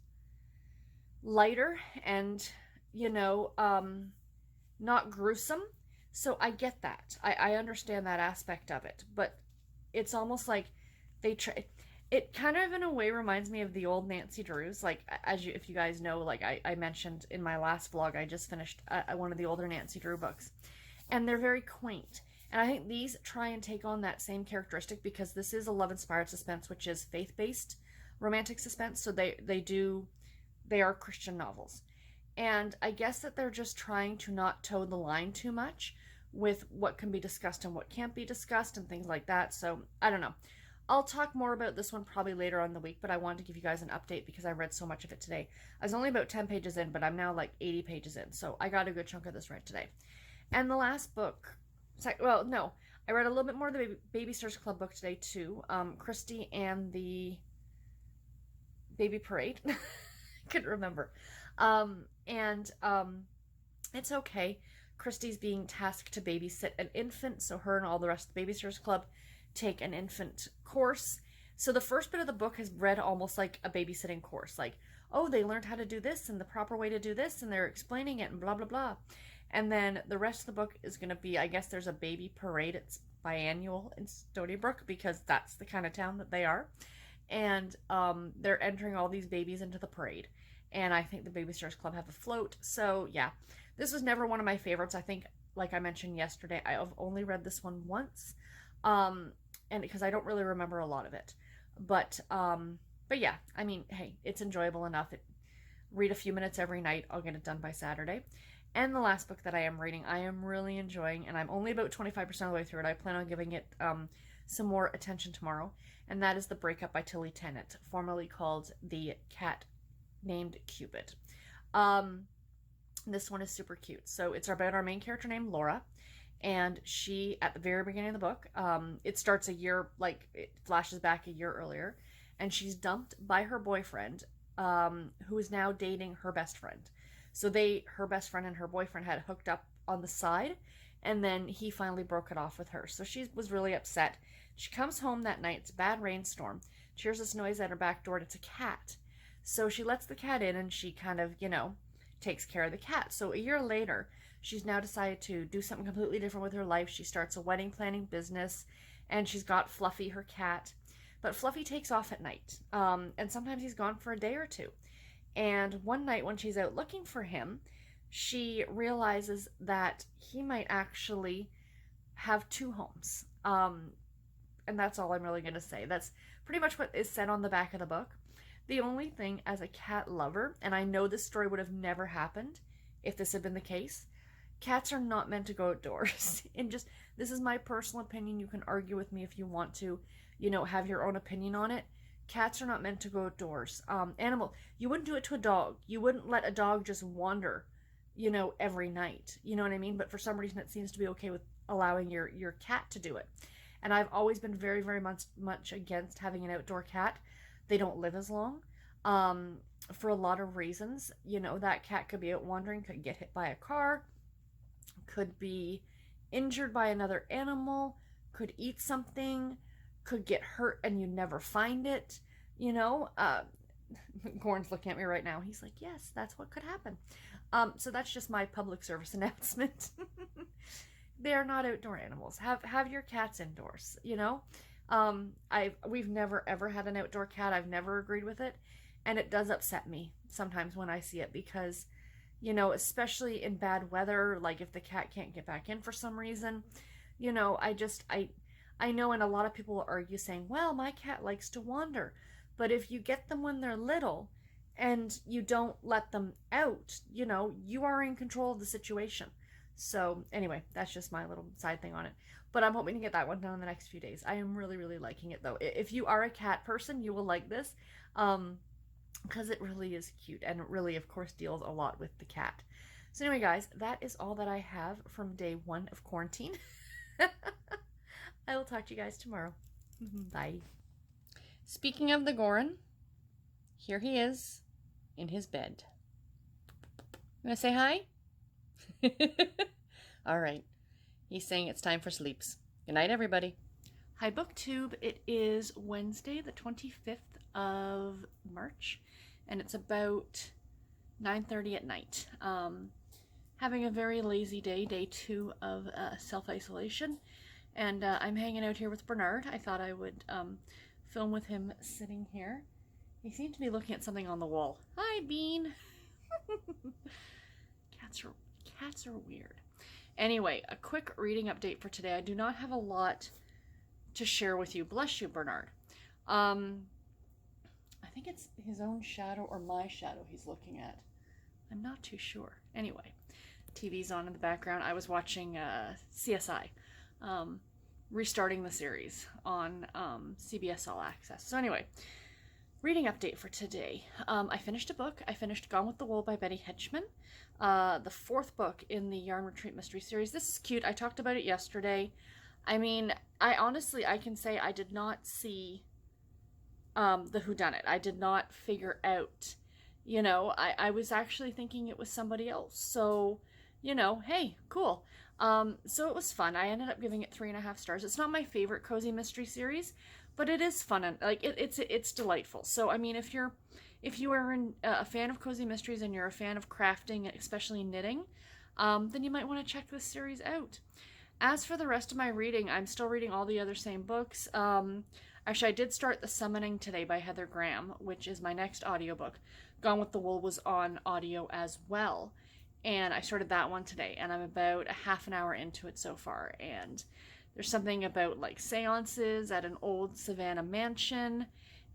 lighter and, not gruesome. So I get that. I understand that aspect of it, but it's almost like they try. It kind of in a way reminds me of the old Nancy Drews. Like, if you guys know, like I mentioned in my last vlog, I just finished one of the older Nancy Drew books, and they're very quaint. And I think these try and take on that same characteristic because this is a love-inspired suspense, which is faith-based romantic suspense. So they are Christian novels. And I guess that they're just trying to not toe the line too much with what can be discussed and what can't be discussed and things like that. So I don't know. I'll talk more about this one probably later on in the week, but I wanted to give you guys an update because I read so much of it today. I was only about 10 pages in, but I'm now like 80 pages in. So I got a good chunk of this read today. And the last book, well, no, I read a little bit more of the Baby Stars Club book today too. Christie and the Baby Parade. Couldn't remember. It's okay. Christie's being tasked to babysit an infant, so her and all the rest of the Babysitters Club take an infant course. So the first bit of the book has read almost like a babysitting course, like, oh, they learned how to do this and the proper way to do this, and they're explaining it and blah, blah, blah. And then the rest of the book is going to be, I guess there's a baby parade. It's biannual in Stony Brook because that's the kind of town that they are. And they're entering all these babies into the parade. And I think the Baby Stars Club have a float. So yeah, this was never one of my favorites. I think, like I mentioned yesterday, I've only read this one once. And because I don't really remember a lot of it. But yeah, I mean, hey, it's enjoyable enough. Read a few minutes every night. I'll get it done by Saturday. And the last book that I am reading, I am really enjoying, and I'm only about 25% of the way through it. I plan on giving it some more attention tomorrow, and that is The Breakup by Tilly Tennant, formerly called The Cat Named Cupid. This one is super cute. So it's about our main character named Laura, and she, at the very beginning of the book, it starts a year, like it flashes back a year earlier, and she's dumped by her boyfriend, who is now dating her best friend. So her best friend and her boyfriend had hooked up on the side, and then he finally broke it off with her. So she was really upset. She comes home that night. It's a bad rainstorm. She hears this noise at her back door, and it's a cat. So she lets the cat in, and she kind of, takes care of the cat. So a year later, she's now decided to do something completely different with her life. She starts a wedding planning business, and she's got Fluffy, her cat. But Fluffy takes off at night, and sometimes he's gone for a day or two. And one night when she's out looking for him, she realizes that he might actually have two homes. And that's all I'm really going to say. That's pretty much what is said on the back of the book. The only thing, as a cat lover, and I know this story would have never happened if this had been the case, cats are not meant to go outdoors. And this is my personal opinion. You can argue with me if you want to, have your own opinion on it. Cats are not meant to go outdoors. You wouldn't do it to a dog. You wouldn't let a dog just wander, every night. You know what I mean? But for some reason it seems to be okay with allowing your cat to do it. And I've always been very, very much against having an outdoor cat. They don't live as long. For a lot of reasons. You know, that cat could be out wandering, could get hit by a car, could be injured by another animal, could eat something, could get hurt and you never find it. You know, Gorn's looking at me right now. He's like, yes, that's what could happen. So that's just my public service announcement. They are not outdoor animals. Have your cats indoors, you know? We've never ever had an outdoor cat. I've never agreed with it. And it does upset me sometimes when I see it because, you know, especially in bad weather, like if the cat can't get back in for some reason, you know, I know, and a lot of people argue saying, well, my cat likes to wander. But if you get them when they're little and you don't let them out, you know, you are in control of the situation. So anyway, that's just my little side thing on it. But I'm hoping to get that one done in the next few days. I am really, really liking it though. If you are a cat person, you will like this. Because it really is cute and it really, of course, deals a lot with the cat. So anyway, guys, that is all that I have from day 1 of quarantine. I will talk to you guys tomorrow. Bye. Speaking of the Goran, here he is in his bed. You want to say hi? All right. He's saying it's time for sleeps. Good night, everybody. Hi, BookTube. It is Wednesday, the 25th of March, and it's about 9:30 at night. Having a very lazy day, day 2 of self-isolation, and I'm hanging out here with Bernard. I thought I would film with him sitting here. He seemed to be looking at something on the wall. Hi, Bean. Cats are weird. Anyway, a quick reading update for today. I do not have a lot to share with you. Bless you, Bernard. I think it's his own shadow or my shadow he's looking at. I'm not too sure. Anyway, TV's on in the background. I was watching CSI, restarting the series on CBS All Access. So anyway, reading update for today. I finished a book. I finished Gone with the Wool by Betty Hedgeman, the 4th book in the Yarn Retreat Mystery Series. This is cute. I talked about it yesterday. I mean, I can say I did not see the whodunit. I did not figure out, you know, I was actually thinking it was somebody else. So, you know, hey, cool. So it was fun. I ended up giving it 3.5 stars. It's not my favorite cozy mystery series, but it is fun and like it's delightful. So I mean, if you are a fan of cozy mysteries and you're a fan of crafting, especially knitting, then you might want to check this series out. As for the rest of my reading, I'm still reading all the other same books. Actually, I did start The Summoning today by Heather Graham, which is my next audiobook. Gone with the Wool was on audio as well. And I started that one today, and I'm about a half an hour into it so far. And there's something about like seances at an old Savannah mansion.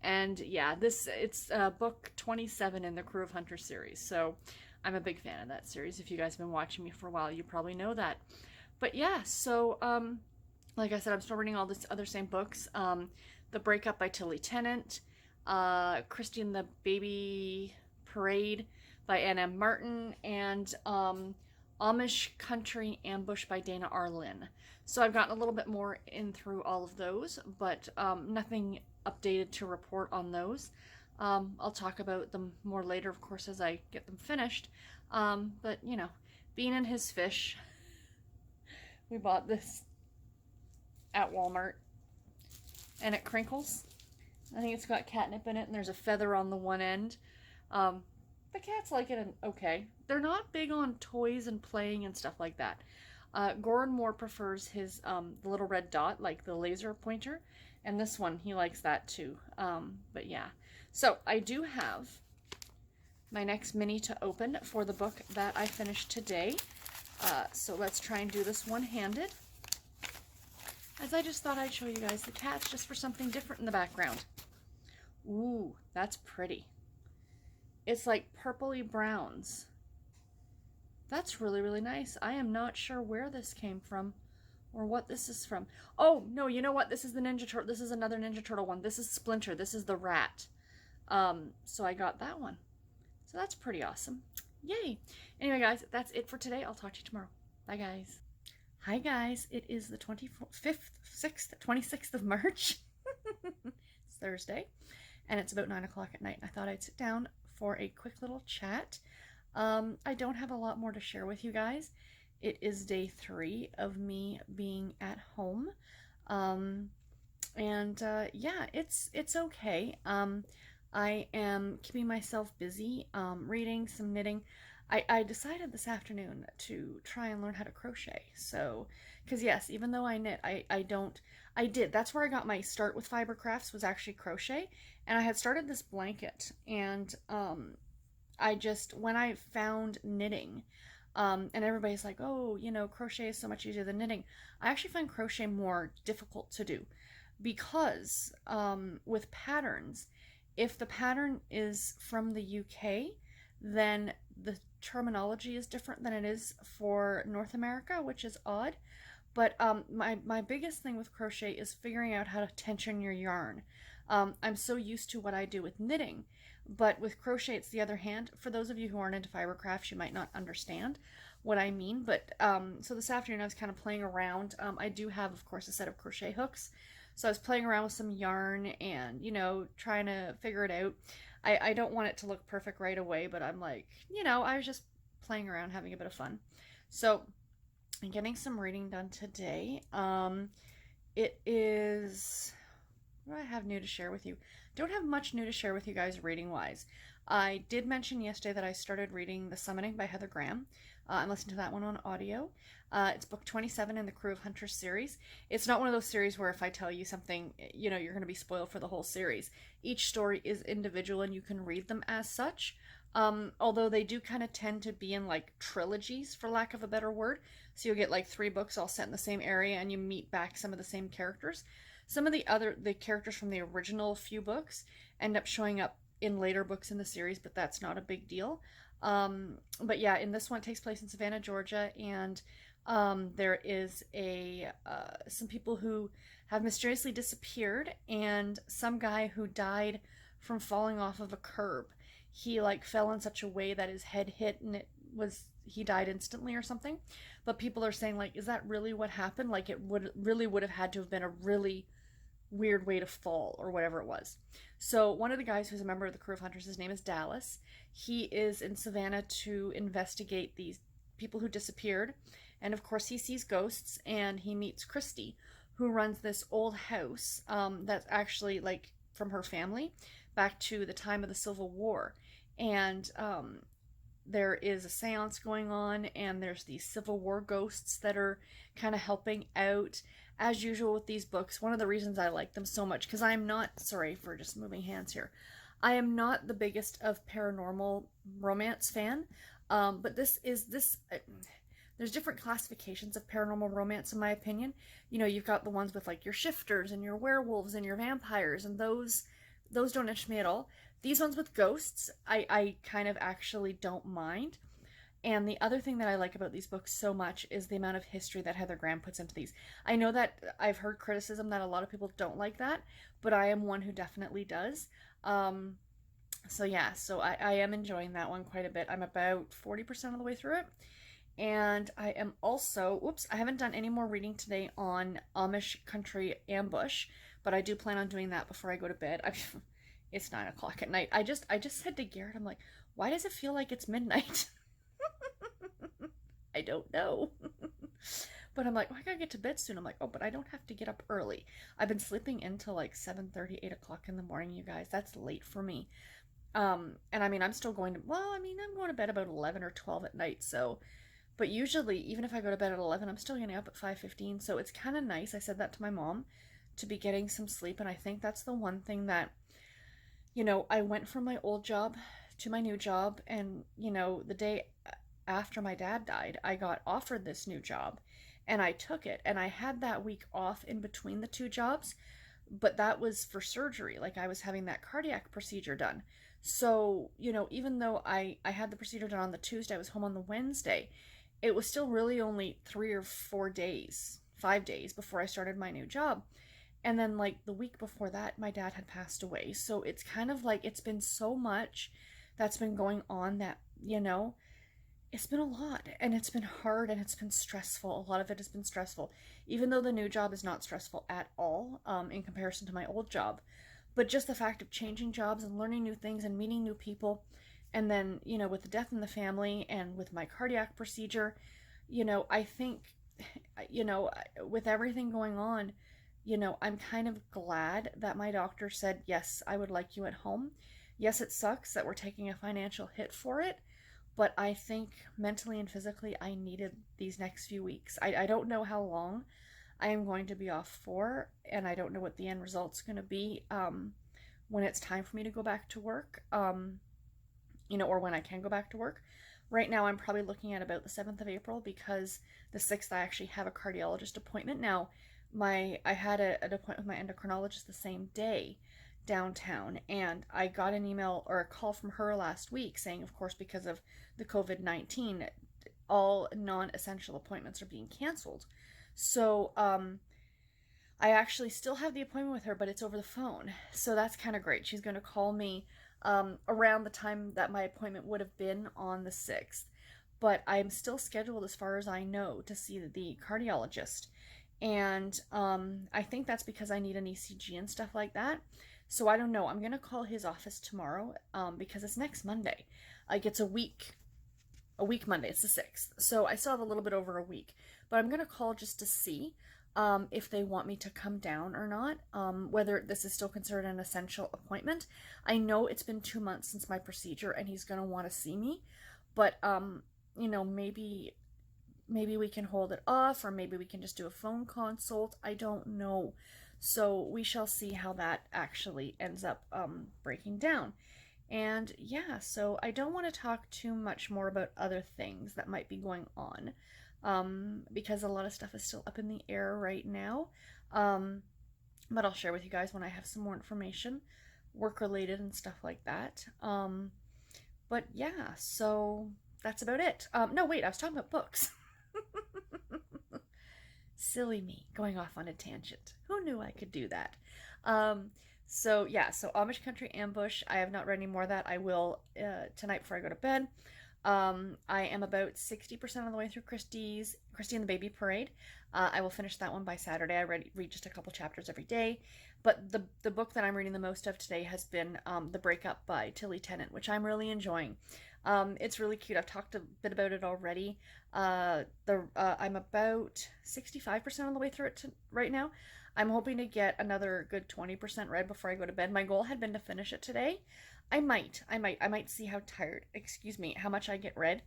And yeah, it's book 27 in the Crew of Hunters series. So I'm a big fan of that series. If you guys have been watching me for a while, you probably know that. But yeah, so like I said, I'm still reading all this other same books. The Breakup by Tilly Tennant, Christie and the Baby Parade by Ann M. Martin, and Amish Country Ambush by Dana R. Lynn. So I've gotten a little bit more in through all of those, but nothing updated to report on those. I'll talk about them more later, of course, as I get them finished. But, you know, Bean and his fish. We bought this at Walmart, and it crinkles. I think it's got catnip in it, and there's a feather on the one end. The cats like it, and okay. They're not big on toys and playing and stuff like that. Goran more prefers his the little red dot, like the laser pointer, and this one, he likes that too. But yeah. So I do have my next mini to open for the book that I finished today. So let's try and do this one-handed. As I just thought I'd show you guys the cats just for something different in the background. Ooh, that's pretty. It's like purpley browns. That's really, really nice. I am not sure where this came from or what this is from. Oh, no, you know what? This is the Ninja Turtle. This is another Ninja Turtle one. This is Splinter. This is the rat. So I got that one. So that's pretty awesome. Yay. Anyway, guys, that's it for today. I'll talk to you tomorrow. Bye, guys. Hi guys, it is the 25th, 6th, 26th of March. It's Thursday, and it's about 9 o'clock at night. I thought I'd sit down for a quick little chat. I don't have a lot more to share with you guys. It is day 3 of me being at home. Yeah, it's okay. I am keeping myself busy, reading, some knitting. I decided this afternoon to try and learn how to crochet. So, because yes, even though I knit, I did. That's where I got my start with fiber crafts, was actually crochet. And I had started this blanket, and when I found knitting, and everybody's like, oh, crochet is so much easier than knitting. I actually find crochet more difficult to do because with patterns, if the pattern is from the UK, then the terminology is different than it is for North America, which is odd. But my biggest thing with crochet is figuring out how to tension your yarn. I'm so used to what I do with knitting, but with crochet, it's the other hand. For those of you who aren't into fiber crafts, you might not understand what I mean. But so this afternoon, I was kind of playing around. I do have, of course, a set of crochet hooks. So I was playing around with some yarn and, trying to figure it out. I don't want it to look perfect right away, but I'm like, I was just playing around, having a bit of fun. So I'm getting some reading done today. It is, what do I have new to share with you? Don't have much new to share with you guys reading wise. I did mention yesterday that I started reading The Summoning by Heather Graham. I'm listening to that one on audio. It's book 27 in the Crew of Hunters series. It's not one of those series where if I tell you something, you're going to be spoiled for the whole series. Each story is individual and you can read them as such. Although they do kind of tend to be in like trilogies, for lack of a better word. So you'll get like 3 books all set in the same area and you meet back some of the same characters. Some of the characters from the original few books end up showing up in later books in the series, but that's not a big deal. But yeah, in this one, it takes place in Savannah, Georgia, and there is some people who have mysteriously disappeared, and some guy who died from falling off of a curb. He like fell in such a way that his head hit, and he died instantly or something. But people are saying, like, is that really what happened? Like, it would have had to have been a really weird way to fall or whatever it was. So one of the guys who's a member of the Crew of Hunters, his name is Dallas. He is in Savannah to investigate these people who disappeared. And of course he sees ghosts, and he meets Christie, who runs this old house that's actually like from her family back to the time of the Civil War. And there is a seance going on, and there's these Civil War ghosts that are kind of helping out. As usual with these books, one of the reasons I like them so much, because I'm not, sorry for just moving hands here, I am not the biggest of paranormal romance fan, but there's different classifications of paranormal romance in my opinion. You've got the ones with like your shifters and your werewolves and your vampires, and those don't interest me at all. These ones with ghosts, I kind of actually don't mind. And the other thing that I like about these books so much is the amount of history that Heather Graham puts into these. I know that I've heard criticism that a lot of people don't like that, but I am one who definitely does. So I am enjoying that one quite a bit. I'm about 40% of the way through it. And I am also, I haven't done any more reading today on Amish Country Ambush, but I do plan on doing that before I go to bed. It's 9 o'clock at night. I just said to Garrett, I'm like, why does it feel like it's midnight? I don't know. But I'm like, I gotta get to bed soon. I'm like, but I don't have to get up early. I've been sleeping until like 7:30, 8 o'clock in the morning, you guys. That's late for me. And I mean, I'm still going to, I'm going to bed about 11 or 12 at night. So, but usually, even if I go to bed at 11, I'm still getting up at 5:15. So it's kind of nice. I said that to my mom, to be getting some sleep. And I think that's the one thing that, I went from my old job to my new job. And, the day after my dad died, I got offered this new job and I took it, and I had that week off in between the 2 jobs, but that was for surgery. Like, I was having that cardiac procedure done. So, even though I had the procedure done on the Tuesday, I was home on the Wednesday, it was still really only 3 or 4 days, 5 days before I started my new job. And then like the week before that, my dad had passed away. So it's kind of like, it's been so much that's been going on that, It's been a lot, and it's been hard, and it's been stressful. A lot of it has been stressful, even though the new job is not stressful at all in comparison to my old job. But just the fact of changing jobs and learning new things and meeting new people, and then, with the death in the family and with my cardiac procedure, I think, you know, with everything going on, I'm kind of glad that my doctor said, yes, I would like you at home. Yes, it sucks that we're taking a financial hit for it, but I think mentally and physically I needed these next few weeks. I don't know how long I am going to be off for, and I don't know what the end result's going to be when it's time for me to go back to work, or when I can go back to work. Right now, I'm probably looking at about the 7th of April because the 6th I actually have a cardiologist appointment. Now, I had an appointment with my endocrinologist the same day downtown, and I got an email or a call from her last week saying, of course, because of the COVID-19, all non-essential appointments are being canceled. So I actually still have the appointment with her, but it's over the phone. So that's kind of great. She's going to call me around the time that my appointment would have been on the 6th. But I'm still scheduled, as far as I know, to see the cardiologist. And I think that's because I need an ECG and stuff like that. So I don't know. I'm going to call his office tomorrow because it's next Monday. Like, it's a week Monday. It's the 6th. So I still have a little bit over a week. But I'm going to call just to see if they want me to come down or not, whether this is still considered an essential appointment. I know it's been 2 months since my procedure and he's going to want to see me, but maybe we can hold it off, or maybe we can just do a phone consult. I don't know. So we shall see how that actually ends up breaking down. And yeah, so I don't want to talk too much more about other things that might be going on, because a lot of stuff is still up in the air right now. But I'll share with you guys when I have some more information, work related and stuff like that. But yeah, so that's about it. No, wait, I was talking about books. Silly me, going off on a tangent. Who knew I could do that? So Amish Country Ambush. I have not read any more of that. I will tonight before I go to bed. I am about 60% of the way through Christie and the Baby Parade. I will finish that one by Saturday. I read just a couple chapters every day. But the book that I'm reading the most of today has been The Breakup by Tilly Tennant, which I'm really enjoying. It's really cute. I've talked a bit about it already. I'm about 65% of the way through it right now. I'm hoping to get another good 20% read before I go to bed. My goal had been to finish it today. I might see how tired, how much I get read.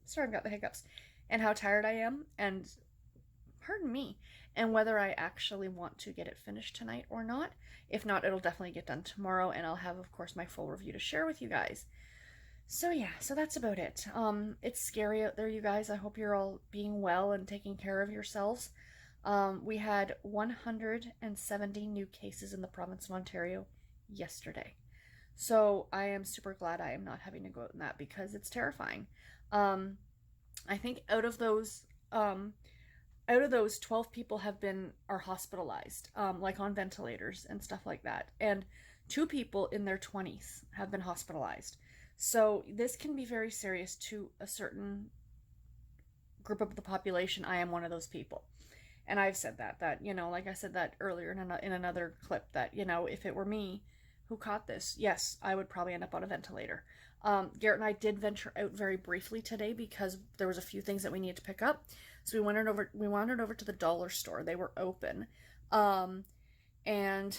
Sorry, I've got the hiccups. And how tired I am, and pardon me, and whether I actually want to get it finished tonight or not. If not, it'll definitely get done tomorrow, and I'll have, of course, my full review to share with you guys. So yeah, so that's about it. It's scary out there, you guys. I hope you're all being well and taking care of yourselves. We had 170 new cases in the province of Ontario yesterday. So I am super glad I am not having to go out in that, because it's terrifying. I think out of those 12 people are hospitalized, like on ventilators and stuff like that. And 2 people in their 20s have been hospitalized. So this can be very serious to a certain group of the population. I am one of those people. And I've said that, like I said that earlier in another clip, that, if it were me who caught this, yes, I would probably end up on a ventilator. Garrett and I did venture out very briefly today because there was a few things that we needed to pick up. So we wandered over to the dollar store. They were open. And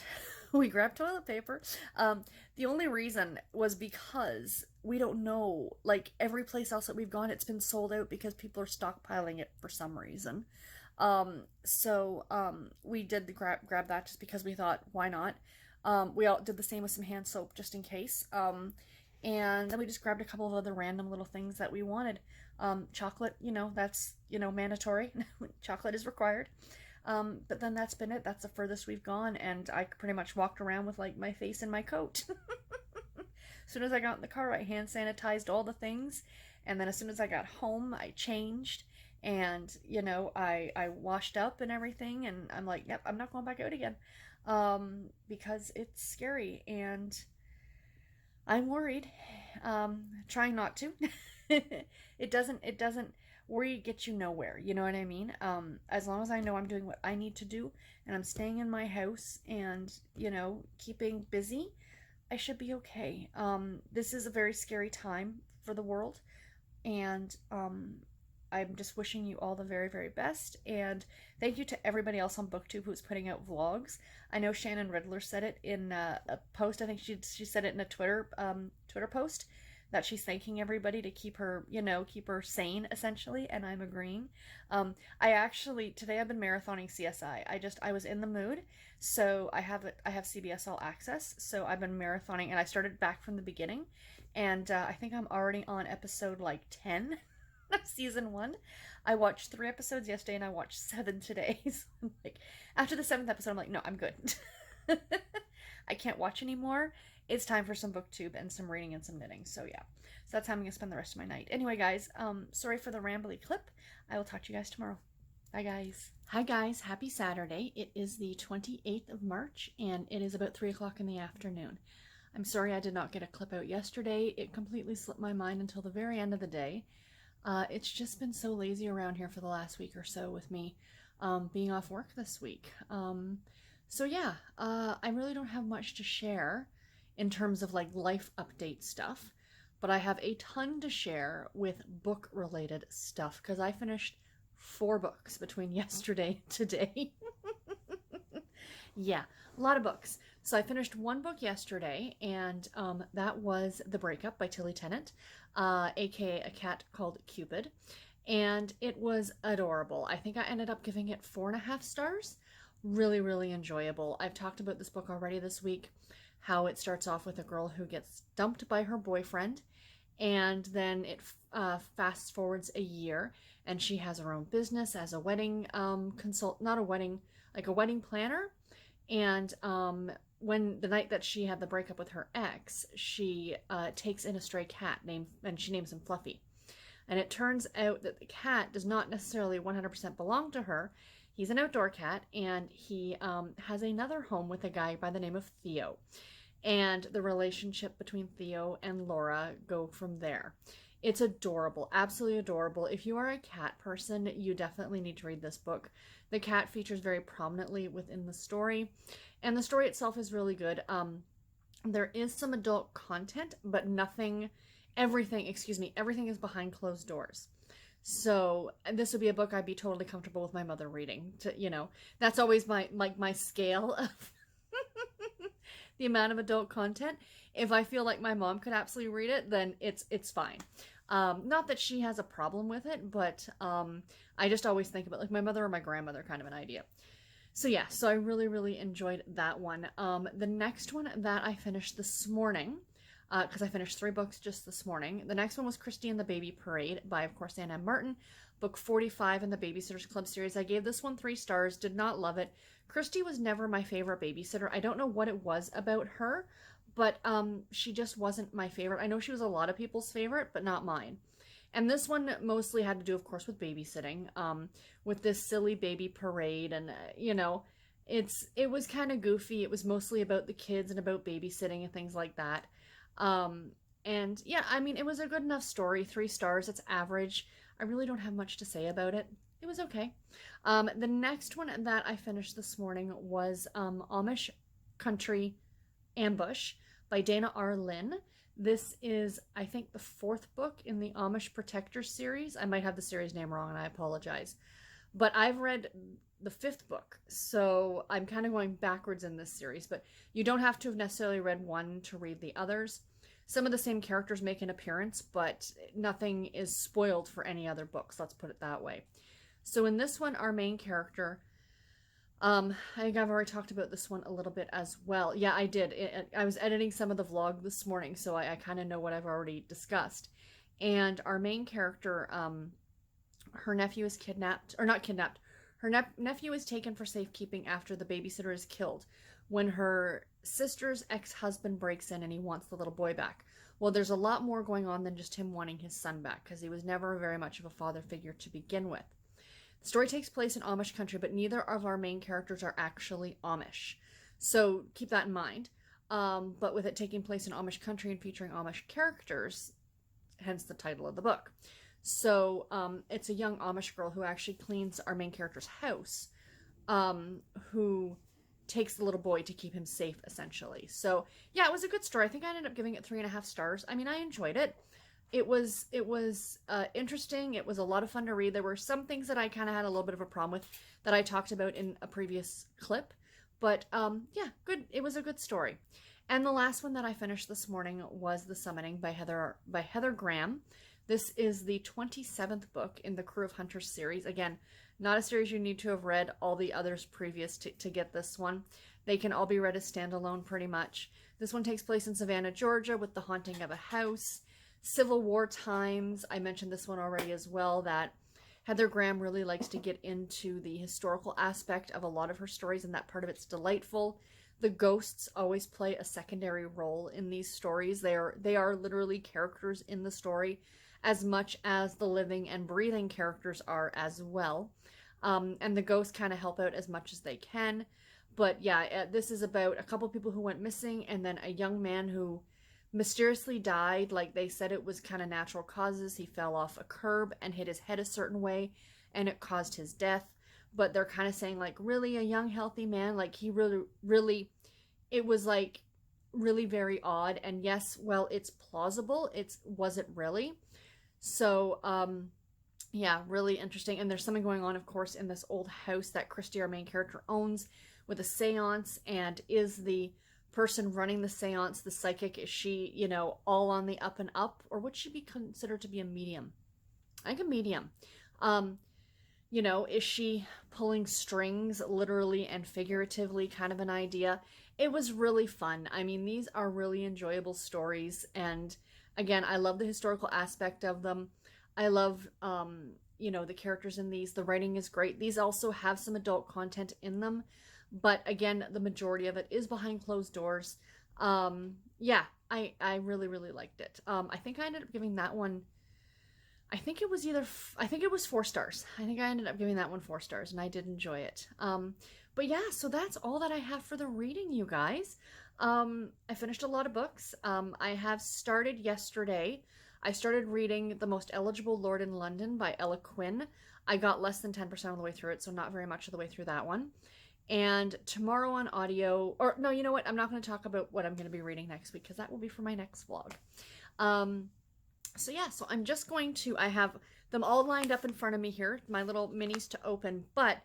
we grabbed toilet paper. The only reason was because we don't know, like every place else that we've gone, it's been sold out because people are stockpiling it for some reason. We did grab that just because we thought, why not? We all did the same with some hand soap just in case. And then we just grabbed a couple of other random little things that we wanted. Chocolate, that's, mandatory. Chocolate is required. But then that's been it. That's the furthest we've gone. And I pretty much walked around with like my face in my coat. As soon as I got in the car, I hand sanitized all the things. And then as soon as I got home, I changed. And, I washed up and everything. And I'm like, yep, I'm not going back out again. Because it's scary. And I'm worried. Trying not to. It doesn't worry gets you nowhere. You know what I mean? As long as I know I'm doing what I need to do and I'm staying in my house and, keeping busy, I should be okay. This is a very scary time for the world, and I'm just wishing you all the very, very best. And thank you to everybody else on BookTube who's putting out vlogs. I know Shannon Riddler said it in a post. I think she said it in a Twitter post that she's thanking everybody to keep her sane, essentially, and I'm agreeing. I actually today I've been marathoning CSI. I was in the mood, so I have CBS All Access, so I've been marathoning, and I started back from the beginning, and I think I'm already on episode like 10 of season 1. I watched 3 episodes yesterday, and I watched 7 today. So I'm like, after the 7th episode, I'm like, no, I'm good. I can't watch anymore. It's time for some booktube and some reading and some knitting. So yeah, so that's how I'm gonna spend the rest of my night. Anyway, guys, sorry for the rambly clip. I will talk to you guys tomorrow. Bye, guys. Hi, guys. Happy Saturday. It is the 28th of March, and it is about 3 o'clock in the afternoon. I'm sorry I did not get a clip out yesterday. It completely slipped my mind until the very end of the day. It's just been so lazy around here for the last week or so with me being off work this week. So yeah, I really don't have much to share in terms of like life update stuff, but I have a ton to share with book related stuff because I finished 4 books between yesterday and today. Yeah, a lot of books. So I finished 1 book yesterday, and that was The Breakup by Tilly Tennant, aka A Cat Called Cupid, and it was adorable. I think I ended up giving it 4.5 stars. Really, really enjoyable. I've talked about this book already this week, how it starts off with a girl who gets dumped by her boyfriend, and then it fast forwards a year, and she has her own business as a wedding not a wedding, like a wedding planner. And when the night that she had the breakup with her ex, she takes in a stray cat and she names him Fluffy. And it turns out that the cat does not necessarily 100% belong to her. He's an outdoor cat, and he has another home with a guy by the name of Theo. And the relationship between Theo and Laura go from there. It's adorable, absolutely adorable. If you are a cat person, you definitely need to read this book. The cat features very prominently within the story, and the story itself is really good. There is some adult content, but everything is behind closed doors. So this would be a book I'd be totally comfortable with my mother reading. That's always my scale of the amount of adult content. If I feel like my mom could absolutely read it, then it's fine. Not that she has a problem with it, but I just always think about like my mother or my grandmother kind of an idea. So yeah, so I really, really enjoyed that one. The next one that I finished this morning, because I finished 3 books just this morning. The next one was Christie and the Baby Parade by, of course, Ann M. Martin, book 45 in the Babysitters Club series. I gave this one 3 stars, did not love it. Christie was never my favorite babysitter. I don't know what it was about her, but she just wasn't my favorite. I know she was a lot of people's favorite, but not mine. And this one mostly had to do, of course, with babysitting, with this silly baby parade, and it was kind of goofy. It was mostly about the kids and about babysitting and things like that. And yeah, I mean, it was a good enough story. 3 stars, it's average. I really don't have much to say about it. It was okay. The next one that I finished this morning was Amish Country Ambush by Dana R. Lynn. This is, I think, the 4th book in the Amish Protector series. I might have the series name wrong, and I apologize. But I've read the 5th book, so I'm kind of going backwards in this series. But you don't have to have necessarily read one to read the others. Some of the same characters make an appearance, but nothing is spoiled for any other books, let's put it that way. So in this one, our main character, I think I've already talked about this one a little bit as well. Yeah, I did. I was editing some of the vlog this morning, so I kind of know what I've already discussed. And our main character, her nephew is kidnapped, or not kidnapped. Her nephew is taken for safekeeping after the babysitter is killed when her sister's ex-husband breaks in and he wants the little boy back. Well, there's a lot more going on than just him wanting his son back, because he was never very much of a father figure to begin with. The story takes place in Amish country, but neither of our main characters are actually Amish. So keep that in mind. But with it taking place in Amish country and featuring Amish characters, hence the title of the book. So it's a young Amish girl who actually cleans our main character's house, who takes the little boy to keep him safe, essentially. So yeah, it was a good story. I think I ended up giving it 3.5 stars. I mean, I enjoyed it. It was interesting. It was a lot of fun to read. There were some things that I kind of had a little bit of a problem with that I talked about in a previous clip, but yeah, good. It was a good story. And the last one that I finished this morning was The Summoning by Heather Graham. This is the 27th book in the Crew of Hunters series. Again, not a series you need to have read all the others previous to get this one. They can all be read as standalone pretty much. This one takes place in Savannah, Georgia, with the haunting of a house. Civil War times. I mentioned this one already as well, that Heather Graham really likes to get into the historical aspect of a lot of her stories, and that part of it's delightful. The ghosts always play a secondary role in these stories. They are literally characters in the story as much as the living and breathing characters are as well. And the ghosts kind of help out as much as they can. But yeah, this is about a couple people who went missing, and then a young man who mysteriously died. Like, they said it was kind of natural causes. He fell off a curb and hit his head a certain way, and it caused his death. But they're kind of saying, like, really, a young healthy man? Like, he really, it was like really very odd. And yes, well, it's plausible. Was it really? So yeah, really interesting. And there's something going on, of course, in this old house that Christie, our main character, owns, with a seance. And is the person running the seance the psychic? Is she, you know, all on the up and up, or would she be considered to be a medium? I think a medium. You know, is she pulling strings, literally and figuratively, kind of an idea? It was really fun. I mean, these are really enjoyable stories, and again, I love the historical aspect of them. I love you know, the characters in these. The writing is great. These also have some adult content in them, but again, the majority of it is behind closed doors. Yeah, I really liked it. I think I ended up giving that one, I think it was 4 stars. I think I ended up giving that one 4 stars, and I did enjoy it. But yeah, so that's all that I have for the reading, you guys. I finished a lot of books. I have started yesterday. I started reading The Most Eligible Lord in London by Ella Quinn. I got less than 10% of the way through it, so not very much of the way through that one. And tomorrow on audio, or no, you know what? I'm not going to talk about what I'm going to be reading next week, because that will be for my next vlog. So yeah, so I'm just going to, I have them all lined up in front of me here, my little minis to open. But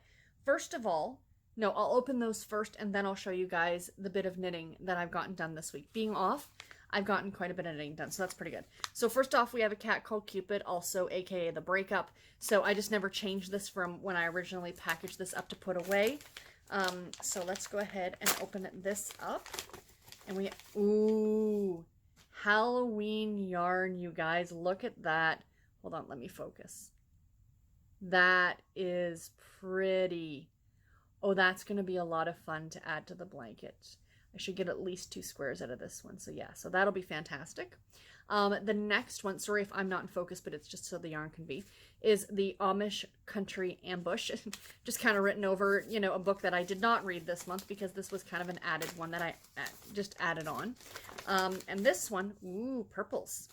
first of all, no, I'll open those first, and then I'll show you guys the bit of knitting that I've gotten done this week. Being off, I've gotten quite a bit of knitting done, so that's pretty good. So first off, we have a cat called Cupid, also aka The Breakup. So I just never changed this from when I originally packaged this up to put away. So let's go ahead and open this up. And we, ooh, Halloween yarn, you guys. Look at that. Hold on, let me focus. That is pretty. Oh, that's going to be a lot of fun to add to the blanket. I should get at least 2 squares out of this one. So yeah, so that'll be fantastic. The next one, sorry if I'm not in focus, but it's just so the yarn can be, is the Amish Country Ambush. Just kind of written over, you know, a book that I did not read this month, because this was kind of an added one that I just added on. And this one, ooh, purples.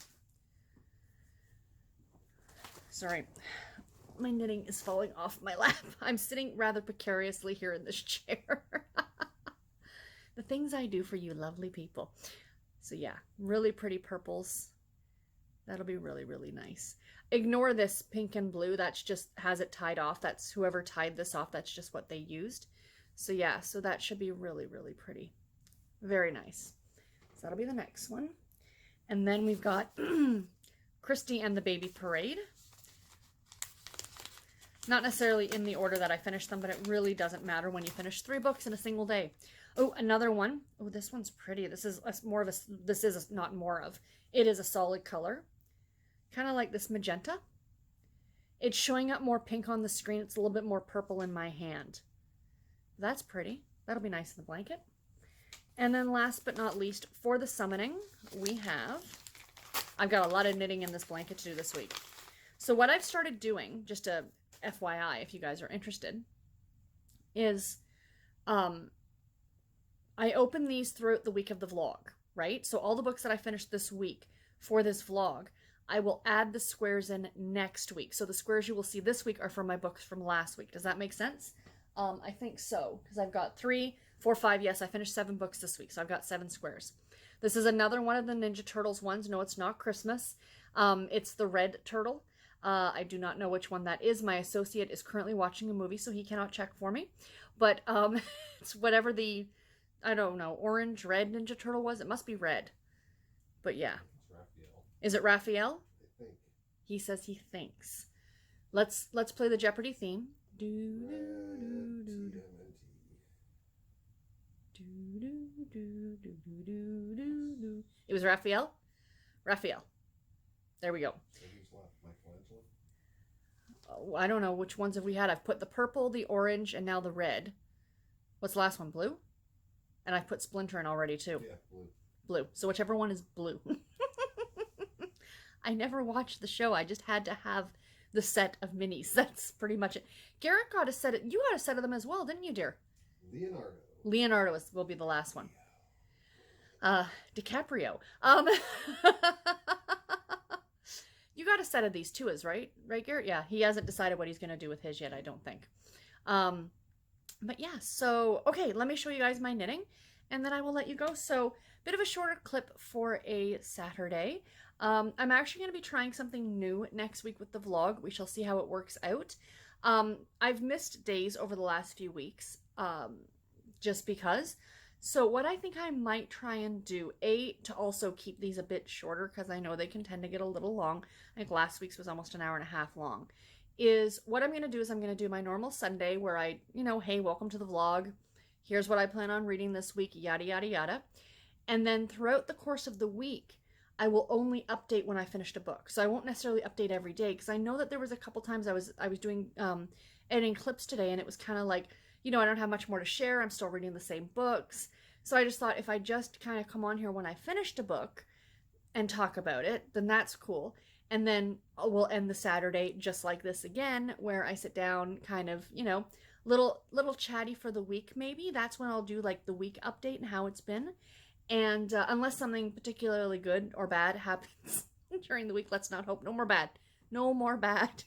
Sorry, my knitting is falling off my lap. I'm sitting rather precariously here in this chair. The things I do for you lovely people. So yeah, really pretty purples. That'll be really nice. Ignore this pink and blue. That's just has it tied off. That's whoever tied this off. That's just what they used. So yeah, so that should be really pretty. Very nice. So that'll be the next one. And then we've got Christie and the Baby Parade. Not necessarily in the order that I finished them, but it really doesn't matter when you finish 3 books in a single day. Oh, another one. Oh, this one's pretty. This is more of a, this is a, not more of, it is a solid color. Kind of like this magenta. It's showing up more pink on the screen. It's a little bit more purple in my hand. That's pretty. That'll be nice in the blanket. And then last but not least, for the summoning, we have, I've got a lot of knitting in this blanket to do this week. So what I've started doing, just a FYI, if you guys are interested, is I open these throughout the week of the vlog, right? So all the books that I finished this week for this vlog, I will add the squares in next week. So the squares you will see this week are from my books from last week. Does that make sense? I think so, because I've got 3, 4, 5. Yes, I finished 7 books this week, so I've got 7 squares. This is another one of the Ninja Turtles ones. No, it's not Christmas. It's the red turtle. I do not know which one that is. My associate is currently watching a movie, so he cannot check for me. But it's whatever the, I don't know, orange, red Ninja Turtle was. It must be red. But yeah. It's Raphael. Is it Raphael? I think. He says he thinks. Let's play the Jeopardy theme. It was Raphael? Raphael. There we go. So who's left? Michelangelo? Oh, I don't know which ones have we had. I've put the purple, the orange, and now the red. What's the last one? Blue? And I've put Splinter in already too. Yeah, blue. Blue. So whichever one is blue. I never watched the show. I just had to have the set of minis. That's pretty much it. Garrett got a set of, you got a set of them as well, didn't you, dear? Leonardo will be the last one. DiCaprio. You got a set of these too, right, Garrett? Yeah, he hasn't decided what he's going to do with his yet, I don't think. But yeah, so, okay, let me show you guys my knitting, and then I will let you go. So, bit of a shorter clip for a Saturday. I'm actually going to be trying something new next week with the vlog. We shall see how it works out. I've missed days over the last few weeks, just because. So what I think I might try and do, to also keep these a bit shorter, because I know they can tend to get a little long. I think last week's was almost an hour and a half long. Is what I'm going to do is I'm going to do my normal Sunday where I, hey, welcome to the vlog. Here's what I plan on reading this week, yada, yada, yada. And then throughout the course of the week, I will only update when I finished a book. So I won't necessarily update every day, because I know that there was a couple times I was doing editing clips today, and it was kind of like, I don't have much more to share. I'm still reading the same books. So I just thought if I just kind of come on here when I finished a book and talk about it, then that's cool. And then we'll end the Saturday just like this again, where I sit down kind of, little chatty for the week maybe. That's when I'll do like the week update and how it's been. And unless something particularly good or bad happens during the week, let's not hope. No more bad. No more bad.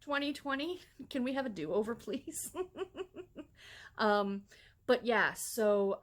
2020, can we have a do-over, please? But yeah, so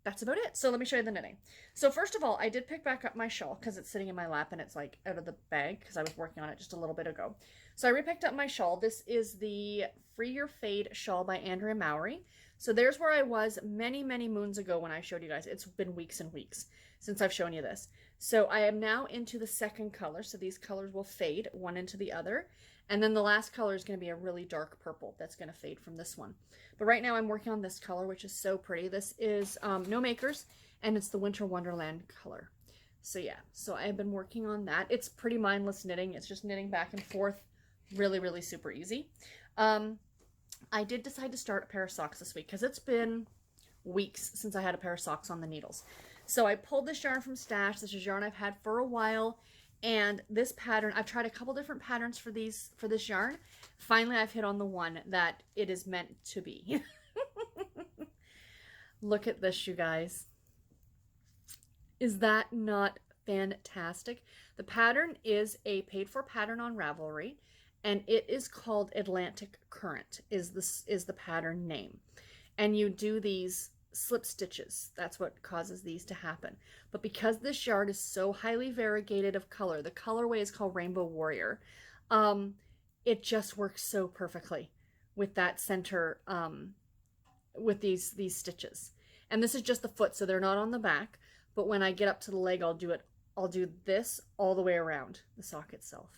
that's about it. So let me show you the knitting. So first of all, I did pick back up my shawl because it's sitting in my lap and it's like out of the bag because I was working on it just a little bit ago. So I repicked up my shawl. This is the Free Your Fade shawl by Andrea Mowry. So there's where I was many, many moons ago when I showed you guys. It's been weeks and weeks since I've shown you this. So I am now into the second color. So these colors will fade one into the other. And then the last color is going to be a really dark purple that's going to fade from this one. But right now I'm working on this color, which is so pretty. This is No Makers, and it's the Winter Wonderland color. So yeah, so I've been working on that. It's pretty mindless knitting. It's just knitting back and forth. Really, really super easy. I did decide to start a pair of socks this week because it's been weeks since I had a pair of socks on the needles. So I pulled this yarn from Stash. This is yarn I've had for a while. And this pattern, I've tried a couple different patterns for this yarn. Finally, I've hit on the one that it is meant to be. Look at this, you guys. Is that not fantastic? The pattern is a paid-for pattern on Ravelry, and it is called Atlantic Current, is the pattern name. And you do these slip stitches. That's what causes these to happen. But because this yarn is so highly variegated of color, the colorway is called Rainbow Warrior, it just works so perfectly with that center, with these stitches. And this is just the foot, so they're not on the back, but when I get up to the leg, I'll do this all the way around the sock itself.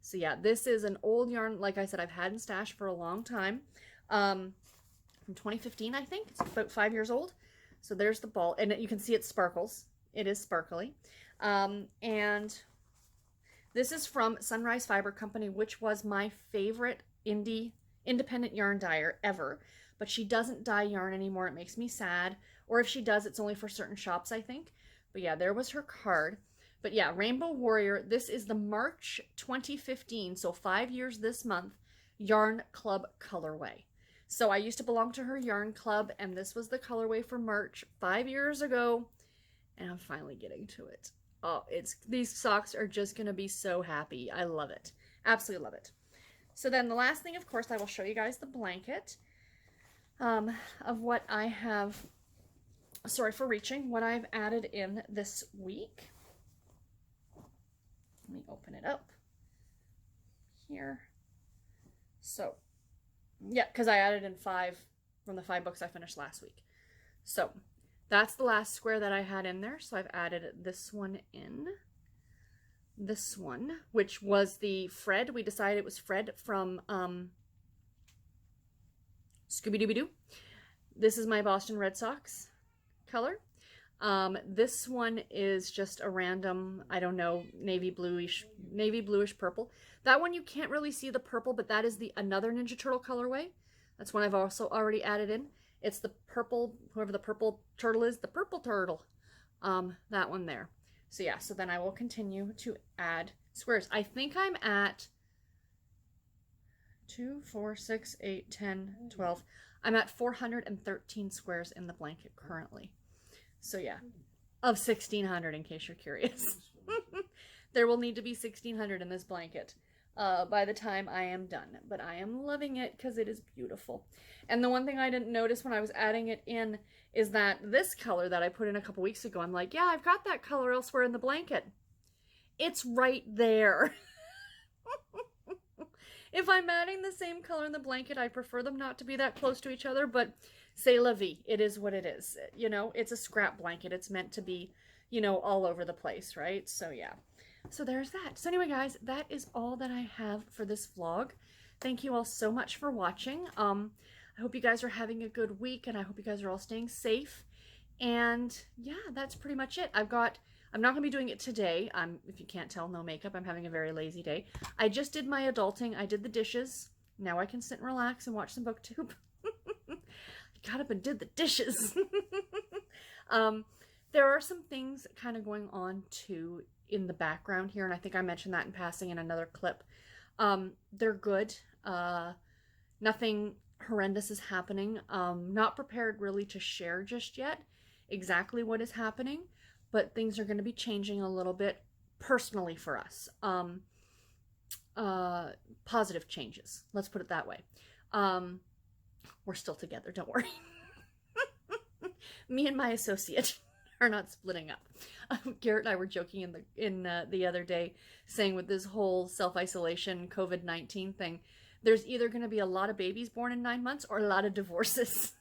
So yeah, this is an old yarn, like I said, I've had in Stash for a long time. From 2015, I think. It's about 5 years old. So there's the ball. And you can see it sparkles. It is sparkly. And this is from Sunrise Fiber Company, which was my favorite independent yarn dyer ever. But she doesn't dye yarn anymore. It makes me sad. Or if she does, it's only for certain shops, I think. But yeah, there was her card. But yeah, Rainbow Warrior. This is the March 2015, so 5 years this month, Yarn Club colorway. So I used to belong to her yarn club, and this was the colorway for March 5 years ago, and I'm finally getting to it. Oh, these socks are just going to be so happy. I love it. Absolutely love it. So then the last thing, of course, I will show you guys the blanket of what I have, sorry for reaching, what I've added in this week. Let me open it up here. So, yeah, because I added in 5 from the 5 books I finished last week. So, that's the last square that I had in there. So I've added this one in. This one, which was the Fred. We decided it was Fred from Scooby-Dooby-Doo. This is my Boston Red Sox color. This one is just a random, I don't know, navy bluish purple. That one you can't really see the purple, but that is another Ninja Turtle colorway. That's one I've also already added in. It's the purple, whoever the purple turtle is, the purple turtle. That one there. So yeah, so then I will continue to add squares. I think I'm at 2, 4, 6, 8, 10, 12. I'm at 413 squares in the blanket currently. So yeah, of 1,600 in case you're curious. There will need to be 1,600 in this blanket by the time I am done. But I am loving it because it is beautiful. And the one thing I didn't notice when I was adding it in is that this color that I put in a couple weeks ago, I'm like, yeah, I've got that color elsewhere in the blanket. It's right there. If I'm adding the same color in the blanket, I prefer them not to be that close to each other, but c'est la vie. It is what it is. You know, it's a scrap blanket. It's meant to be, you know, all over the place, right? So yeah. So there's that. So anyway, guys, that is all that I have for this vlog. Thank you all so much for watching. I hope you guys are having a good week, and I hope you guys are all staying safe. And yeah, that's pretty much it. I'm not going to be doing it today. If you can't tell, no makeup. I'm having a very lazy day. I just did my adulting. I did the dishes. Now I can sit and relax and watch some booktube. I got up and did the dishes. There are some things kind of going on too in the background here, and I think I mentioned that in passing in another clip. They're good. Nothing horrendous is happening. Not prepared really to share just yet exactly what is happening, but things are going to be changing a little bit personally for us. Positive changes, let's put it that way. We're still together, don't worry. Me and my associate are not splitting up. Garrett and I were joking the other day, saying with this whole self-isolation COVID-19 thing, there's either going to be a lot of babies born in 9 months or a lot of divorces.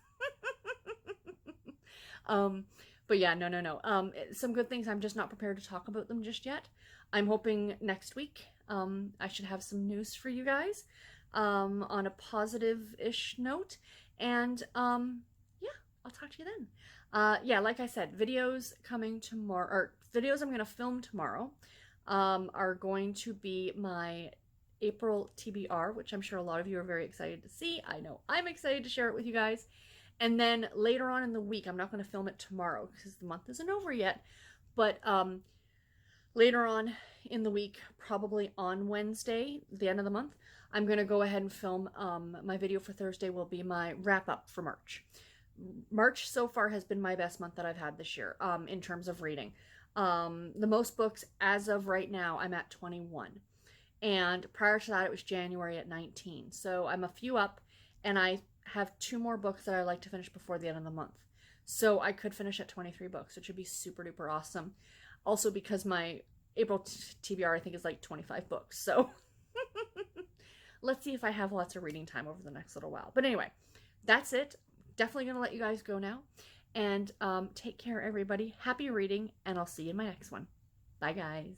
But yeah, no. Some good things. I'm just not prepared to talk about them just yet. I'm hoping next week I should have some news for you guys on a positive-ish note. And yeah, I'll talk to you then. Yeah, like I said, videos coming tomorrow, or videos I'm going to film tomorrow are going to be my April TBR, which I'm sure a lot of you are very excited to see. I know I'm excited to share it with you guys. And then later on in the week, I'm not going to film it tomorrow because the month isn't over yet, but later on in the week, probably on Wednesday, the end of the month, I'm going to go ahead and film my video for Thursday will be my wrap-up for March. March so far has been my best month that I've had this year in terms of reading. The most books as of right now, I'm at 21. And prior to that, it was January at 19. So I'm a few up, and I have 2 more books that I'd like to finish before the end of the month. So I could finish at 23 books, which would be super duper awesome. Also because my April TBR, I think, is like 25 books. So let's see if I have lots of reading time over the next little while. But anyway, that's it. Definitely going to let you guys go now. And take care, everybody. Happy reading, and I'll see you in my next one. Bye, guys.